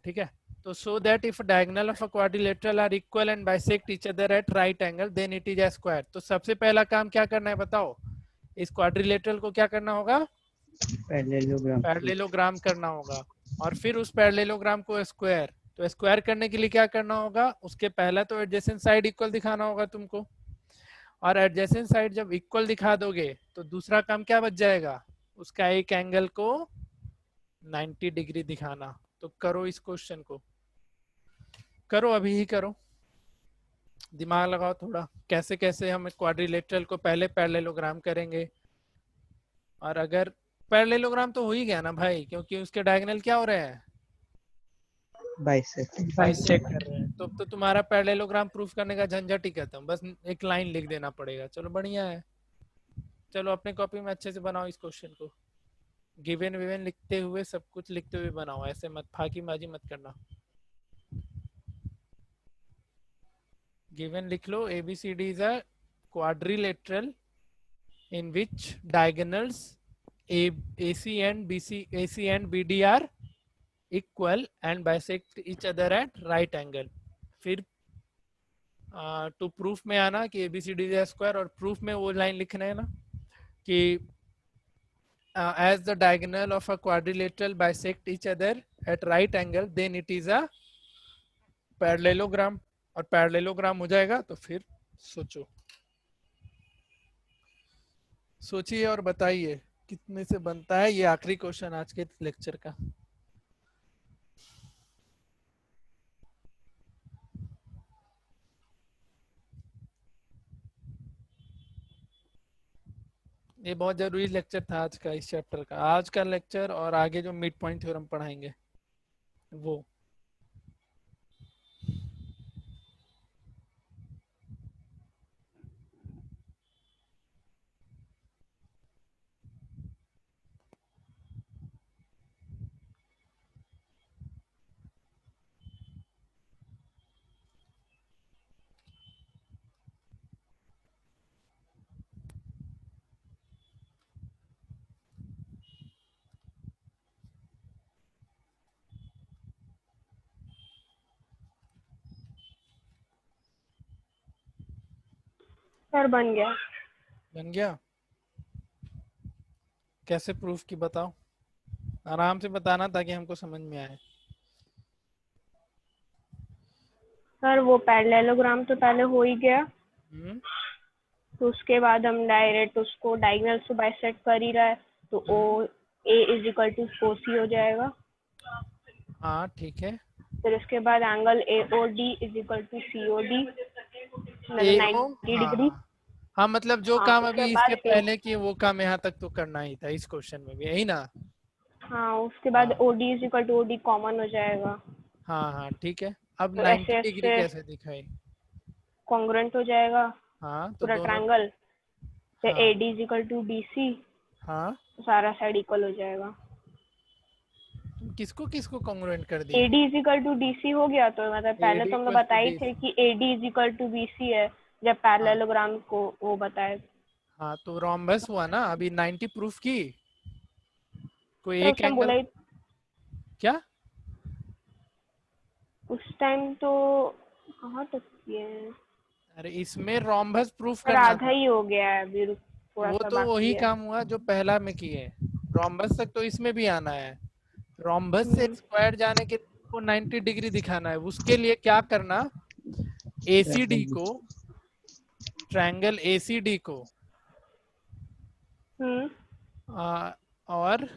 Speaker 1: ठीक है, तो so that if diagonal of a quadrilateral are equal and bisect each other at right angle then it is a square. तो सबसे पहला काम क्या करना है बताओ? इस क्वाड्रिलेटरल को क्या करना होगा? पैरेललोग्राम करना होगा, और फिर उस पैरेललोग्राम को स्क्वायर। तो स्क्वायर करने के लिए क्या करना होगा? उसके पहला तो एडजेसेंट साइड इक्वल दिखाना होगा तुमको, और एडजेसेंट साइड जब इक्वल दिखा दोगे तो दूसरा काम क्या बच जाएगा? उसका एक एंगल को 90 डिग्री दिखाना। तो करो इस क्वेश्चन को, करो अभी ही करो, दिमाग लगाओ थोड़ा, कैसे कैसे हम क्वाड्रिलेटरल को पहले पैरेललोग्राम करेंगे। और अगर पैरेललोग्राम तो हो ही गया ना भाई, क्योंकि उसके डायगोनल क्या हो रहे हैं?
Speaker 3: बाइसेक्ट।
Speaker 1: बाइसेक्ट कर रहे हैं। तो तुम्हारा पैरेललोग्राम प्रूफ करने का झंझट ही खत्म, बस एक लाइन लिख देना पड़ेगा। चलो बढ़िया है, चलो अपने कॉपी में अच्छे से बनाओ इस क्वेश्चन को, गिवन विवन लिखते हुए, सब कुछ लिखते हुए बनाओ, ऐसे मत फाकीबाजी मत करना। गिवन लिख लो, ABCD is a quadrilateral in which diagonals AC and BD are equal and bisect each other at right angle. फिर टू प्रूफ में आना कि ABCD is a square, और प्रूफ में वो लाइन लिखना है ना कि as the diagonal of a quadrilateral bisect each other at right angle then it is a parallelogram। और पैरेललोग्राम हो जाएगा तो फिर सोचो, सोचिए और बताइए कितने से बनता है। ये आखिरी क्वेश्चन आज के लेक्चर का। ये बहुत जरूरी लेक्चर था आज का, इस चैप्टर का, आज का लेक्चर और आगे जो मिड पॉइंट थ्योरम पढ़ाएंगे वो।
Speaker 4: सर बन गया।
Speaker 1: बन गया? कैसे प्रूफ की बताओ, आराम से बताना ताकि हमको समझ में आए।
Speaker 4: सर वो पैरेललोग्राम तो पहले हो ही गया,
Speaker 1: हम्म
Speaker 4: तो उसके बाद हम डायरेक्ट उसको डायगोनल से बाइसेक्ट कर ही रहा है, तो O A is equal to O C हो जाएगा।
Speaker 1: हाँ ठीक है।
Speaker 4: फिर उसके बाद angle A O D is equal to C O D, मतलब
Speaker 1: ए ओ
Speaker 4: 90
Speaker 1: हाँ
Speaker 4: डिग्री।
Speaker 1: हाँ हाँ, मतलब जो
Speaker 4: हाँ
Speaker 1: काम
Speaker 4: उसके
Speaker 1: अभी इसके
Speaker 4: बाद
Speaker 1: पहले किए वो काम यहाँ तक तो करना ही था, इस क्वेश्चन में भी यही ना।
Speaker 4: हाँ उसके बाद
Speaker 1: हाँ
Speaker 4: O D is equal to O D common हो जाएगा,
Speaker 1: हाँ हाँ ठीक है। अब
Speaker 4: तो
Speaker 1: 90
Speaker 4: ऐसे
Speaker 1: डिग्री
Speaker 4: ऐसे
Speaker 1: कैसे दिखाई?
Speaker 4: कॉन्ग्रुएंट हो जाएगा
Speaker 1: हाँ तो
Speaker 4: पूरा
Speaker 1: दोनों।
Speaker 4: ट्रायंगल। फिर ए
Speaker 1: हाँ
Speaker 4: D is equal to B C,
Speaker 1: हाँ,
Speaker 4: सारा साइड इक्वल हो जाएगा।
Speaker 1: तुम किसको किसको कॉन्ग्रुएंट कर दिए?
Speaker 4: A D is equal to D C हो गया, तो मतलब पहले
Speaker 1: AD
Speaker 4: तो हम लोग
Speaker 1: इक्वल्स टू
Speaker 4: बताए थे
Speaker 1: DC।
Speaker 4: कि A D is equal to B C है, जब
Speaker 1: हाँ
Speaker 4: पैरेललोग्राम को वो बताए।
Speaker 1: हाँ, तो रोम्बस हुआ ना अभी 90 प्रूफ की। कोई
Speaker 4: तो उस
Speaker 1: एक
Speaker 4: टाइम बोला
Speaker 1: एंगल
Speaker 4: ही,
Speaker 1: क्या?
Speaker 4: उस टाइम तो कहाँ तक किए हैं
Speaker 1: अरे इसमें रोम्बस प्रूफ
Speaker 4: सर,
Speaker 1: करना
Speaker 4: आधा
Speaker 1: था।
Speaker 4: ही हो गया है, अभी थोड़ा
Speaker 1: वो
Speaker 4: सा
Speaker 1: तो
Speaker 4: बाकी
Speaker 1: वही
Speaker 4: है।
Speaker 1: काम हुआ जो पहला में किए। रोम्बस तक तो इसमें भी आना है। रोम्बस से
Speaker 4: हम्म
Speaker 1: स्क्वायर जाने के को 90 डिग्री दिखाना है। उसके लिए क्या करना, एसीडी को, ट्रायंगल एसीडी को
Speaker 4: हम्म
Speaker 1: और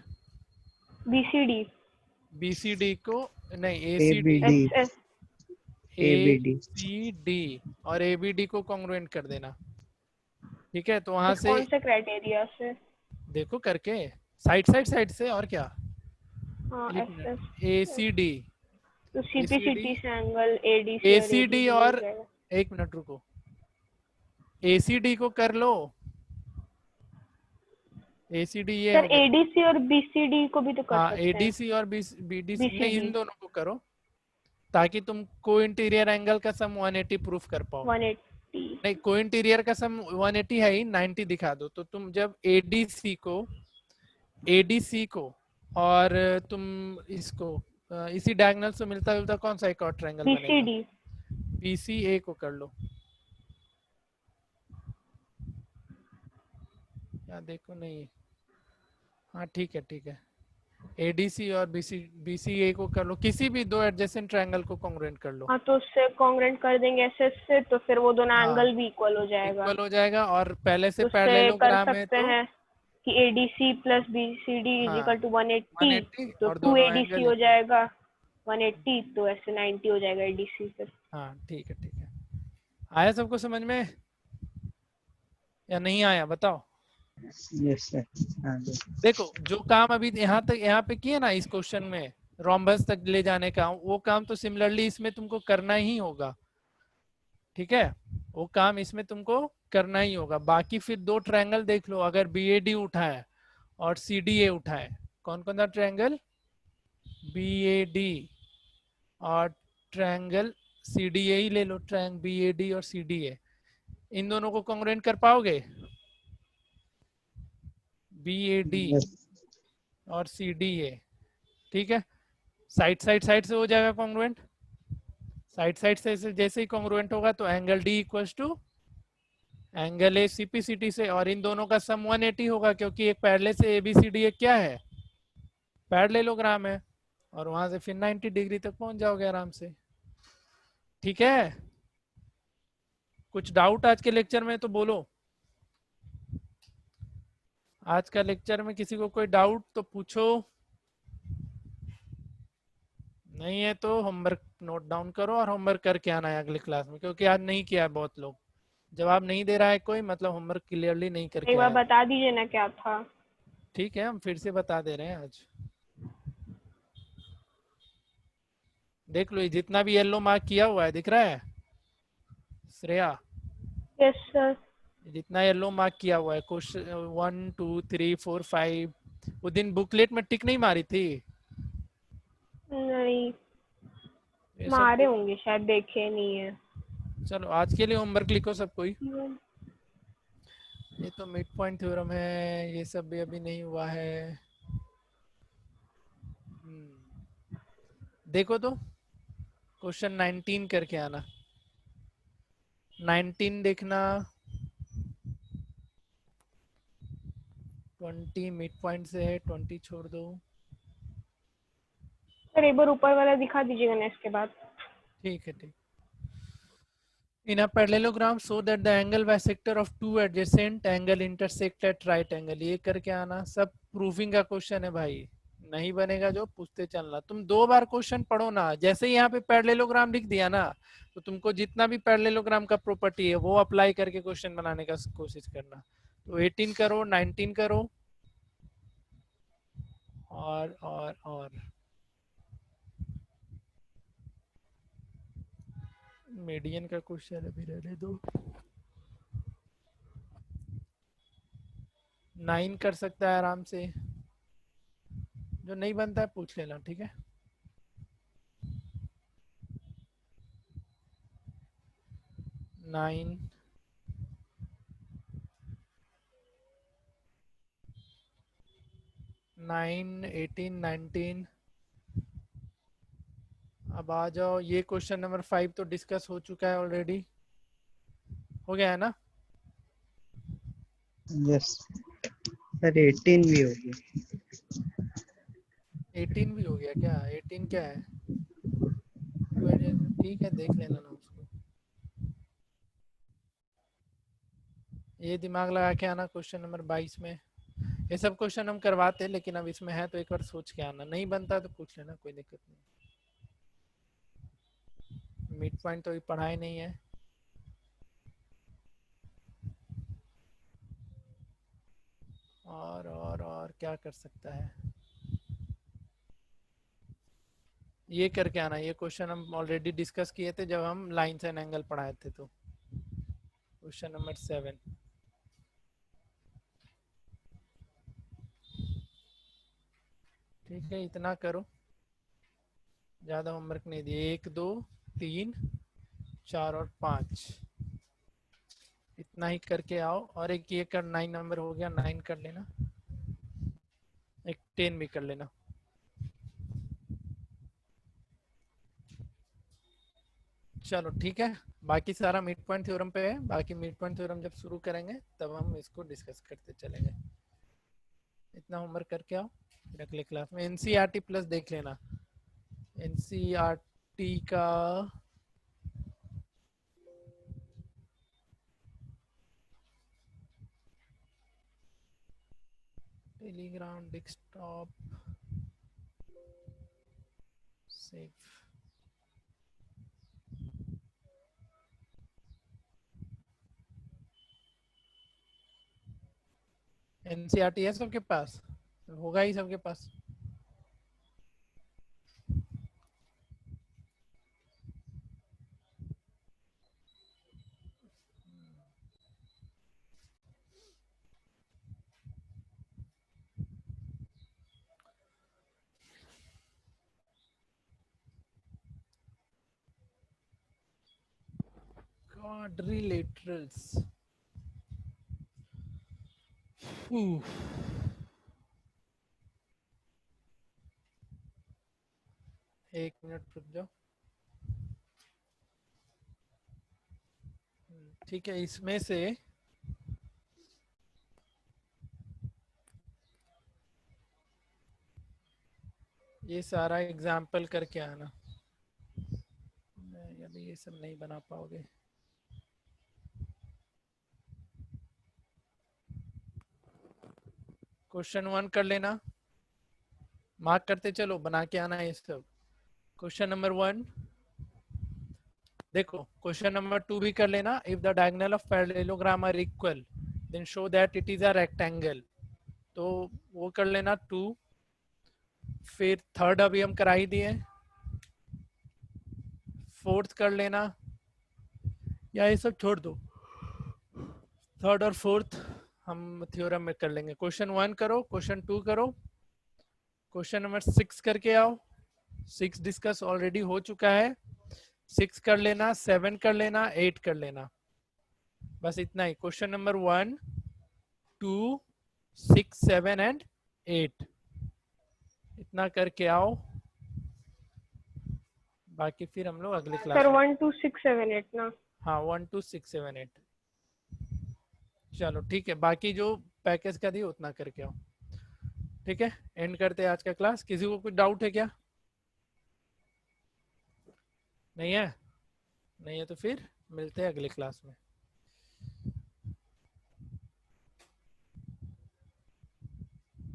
Speaker 4: बी सी डी
Speaker 1: बीसीडी को, नहीं
Speaker 3: A B
Speaker 1: ACD,
Speaker 3: D,
Speaker 4: S S.
Speaker 3: A B D.
Speaker 1: ACD और एबीडी को कॉन्ग्रुएंट कर देना। ठीक है, तो वहां से
Speaker 4: कौन से क्राइटेरिया से?
Speaker 1: देखो करके, साइड साइड साइड से, और क्या।
Speaker 4: हाँ
Speaker 1: एक
Speaker 4: एस एस।
Speaker 1: मिनट, एसीडी,
Speaker 4: तो
Speaker 1: एसीडी,
Speaker 4: सीपीसीटी से एंगल एडीसी और
Speaker 1: एसीडी
Speaker 4: एबीडी हो
Speaker 1: और,
Speaker 4: जाएगा।
Speaker 1: एक मिनट रुको, एसीडी को कर लो। एसीडी ये
Speaker 4: सर
Speaker 1: हो गया।
Speaker 4: एडीसी और बीसीडी को भी तो कर
Speaker 1: हाँ
Speaker 4: सकते हैं।
Speaker 1: एडीसी और बीडीसी नहीं,
Speaker 4: बीसीडी
Speaker 1: इन दोनों को करो ताकि तुम को इंटीरियर एंगल का सम 180 प्रूफ कर पाओ।
Speaker 4: 180।
Speaker 1: नहीं, को इंटीरियर का सम 180 है ही, 90 दिखा दो। तो तुम जब एडीसी को और तुम इसको इसी डायगोनल से मिलता जुलता कौन सा एक और ट्रायंगल बनेगा?
Speaker 4: बीसीडी।
Speaker 1: बीसीए को कर लो। क्या देखो, नहीं, हाँ ठीक है ठीक है। एडीसी और बीसीए को कर लो, किसी भी दो एडजेसेंट ट्रायंगल को कॉन्ग्रुएंट कर लो।
Speaker 4: हाँ तो उससे कॉन्ग्रुएंट कर देंगे एसएस से, तो फिर वो दोनों
Speaker 1: हाँ
Speaker 4: एंगल भी इक्वल हो जाएगा।
Speaker 1: इक्वल हो जाएगा, और पहले से
Speaker 4: तो उससे कर
Speaker 1: पैरेललोग्राम है
Speaker 4: सकते
Speaker 1: तो
Speaker 4: हैं कि एडीसी प्लस बीसीडी इज
Speaker 1: हाँ
Speaker 4: इक्वल टू 180,
Speaker 1: 180
Speaker 4: तो
Speaker 1: और
Speaker 4: 2
Speaker 1: दोनों
Speaker 4: एडीसी
Speaker 1: एंगल
Speaker 4: हो
Speaker 1: इक्वल।
Speaker 4: जाएगा 180, तो ऐसे 90 हो जाएगा एडीसी फिर।
Speaker 1: हाँ ठीक है ठीक है। आया सबको समझ में या नहीं आया बताओ?
Speaker 3: Yes sir. हाँ जी।
Speaker 1: देखो जो काम अभी यहाँ पे किए ना इस क्वेश्चन में, रोम्बस तक ले जाने का, वो काम तो सिमिलरली इसमें तुमको करना ही होगा। ठीक है, वो काम इसमें तुमको करना ही होगा। बाकी फिर दो ट्रायंगल देख लो, अगर बीएडी उठाए और सीडीए उठाए, कौन कौन सा ट्रायंगल? बीएडी और ट्रायंगल सीडीए ही ले लो, ट्रायंगल बीएडी और सीडीए, इन दोनों को कॉन्ग्रुएंट कर पाओगे? बीएडी
Speaker 3: यस
Speaker 1: और सीडीए, ठीक है, साइड साइड साइड से हो जाएगा कॉन्ग्रुएंट। साइड साइड से जैसे ही कॉन्ग्रुएंट होगा तो angle D equals to angle A CPCT से, और इन दोनों का सम 180 होगा क्योंकि एक पैरेलल से एबीसीडी एक क्या है, पैरेललोग्राम है, और वहां से फिर 90 डिग्री तक पहुंच जाओगे आराम से। ठीक है, कुछ डाउट आज के लेक्चर में तो बोलो। आज का लेक्चर में किसी को कोई डाउट तो पूछो, नहीं है तो होमवर्क नोट डाउन करो और होमवर्क करके आना है अगली क्लास में, क्योंकि आज नहीं किया है बहुत लोग। जवाब नहीं दे रहा है कोई, मतलब होमवर्क क्लियरली नहीं करके
Speaker 4: एक बार
Speaker 1: आया।
Speaker 4: बता दीजिए ना क्या था।
Speaker 1: ठीक है, हम फिर से बता दे रहे हैं आज। देख लो, ये जितना भी येलो मार्क किया हुआ है दिख रहा है श्रेया?
Speaker 4: Yes sir.
Speaker 1: जितना येलो मार्क किया हुआ है, क्वेश्चन 1 2 3 4 5, वो दिन बुकलेट में टिक नहीं मारी थी?
Speaker 4: नहीं
Speaker 1: ये सब
Speaker 4: मारे होंगे शायद, देखे नहीं है।
Speaker 1: चलो आज के लिए होमवर्क लिखो सब कोई। ये तो मिड पॉइंट थ्योरम है, ये सब भी अभी नहीं हुआ है। देखो तो क्वेश्चन 19 करके आना, 19 देखना। 20 मिड पॉइंट से है, 20 छोड़ दो।
Speaker 4: सर एक बार ऊपर वाला दिखा दीजिएगा नेक्स्ट के बाद।
Speaker 1: ठीक है, ठीक। In a parallelogram show that the angle bisector of two adjacent angle intersect at right angle। ये करके आना, सब प्रूफिंग का क्वेश्चन है भाई, नहीं बनेगा जो पूछते चलना। तुम 2 बार क्वेश्चन पढ़ो ना, जैसे यहाँ पे पैरेललोग्राम लिख दिया ना, तो तुमको जितना भी पैरेललोग्राम का प्रॉपर्टी है वो अप्लाई करके क्वेश्चन बनाने का कोशिश करना। तो 18 करो, 19 करो, और मीडियन का क्वेश्चन अभी रहने दो। 9 कर सकता है आराम से, जो नहीं बनता है पूछ लेना, ठीक है। नाइन, 18, 19। अब आ जाओ, ये क्वेश्चन नंबर 5 तो डिस्कस हो चुका है ऑलरेडी, हो गया है ना।
Speaker 3: यस सर 18 भी हो गया।
Speaker 1: 18 भी हो गया क्या? 18 क्या है? ठीक है, देख लेना ना उसको। ये दिमाग लगा के आना क्वेश्चन नंबर 22 में। ये सब क्वेश्चन हम करवाते हैं, लेकिन अब इसमें है तो एक बार सोच के आना, नहीं बनता तो पूछ लेना, कोई दिक्कत नहीं। मिड पॉइंट तो अभी पढ़ाई नहीं है। और क्या कर सकता है, ये करके आना। ये क्वेश्चन हम ऑलरेडी डिस्कस किए थे जब हम लाइंस एंड एंगल पढ़ाए थे। तो क्वेश्चन नंबर 7, ठीक है, इतना करो, ज्यादा होमवर्क नहीं दिए। 1 2 3 4 और 5, इतना ही करके आओ। और एक ये कर, 9 नंबर हो गया, 9 कर लेना, एक 10 भी कर लेना। चलो ठीक है, बाकी सारा मिड पॉइंट थ्योरम पे है। बाकी मिड पॉइंट थ्योरम जब शुरू करेंगे तब हम इसको डिस्कस करते चलेंगे। इतना होमवर्क करके आओ फिर अगले क्लास में। एनसीईआरटी प्लस देख लेना, एनसीईआरटी का टेलीग्राम डेस्कटॉप सेव। एनसीईआरटी है सबके पास, होगा ही सबके पास। quadrilaterals, एक मिनट रुक जाओ। ठीक है, इसमें से ये सारा एग्जाम्पल करके आना, अभी ये सब नहीं बना पाओगे। क्वेश्चन 1 कर लेना, मार्क करते चलो, बना के आना ये सब। क्वेश्चन नंबर 1 देखो, क्वेश्चन नंबर 2 भी कर लेना। If the diagonal of parallelogram are equal then show that it is a rectangle, तो वो कर लेना 2। फिर थर्ड अभी हम करा ही दिए, फोर्थ कर लेना, या ये सब छोड़ दो, थर्ड और फोर्थ हम थ्योरम में कर लेंगे। क्वेश्चन 1 करो, क्वेश्चन 2 करो, क्वेश्चन नंबर 6 करके आओ। 6 डिस्कस ऑलरेडी हो चुका है, 6 कर लेना, 7 कर लेना, 8 कर लेना, बस इतना ही। क्वेश्चन नंबर 1 2 6 7 एंड 8, इतना करके आओ। बाकी फिर हम लोग अगले क्लास
Speaker 4: सर
Speaker 1: में।
Speaker 4: 1 2 6 7 8 ना?
Speaker 1: हाँ 1 2 6 7 8। चलो ठीक है, बाकी जो पैकेज का दिए उतना करके आओ। ठीक है, एंड करते हैं आज का क्लास। किसी को कुछ डाउट है क्या? नहीं है? नहीं है तो फिर मिलते हैं अगले क्लास में।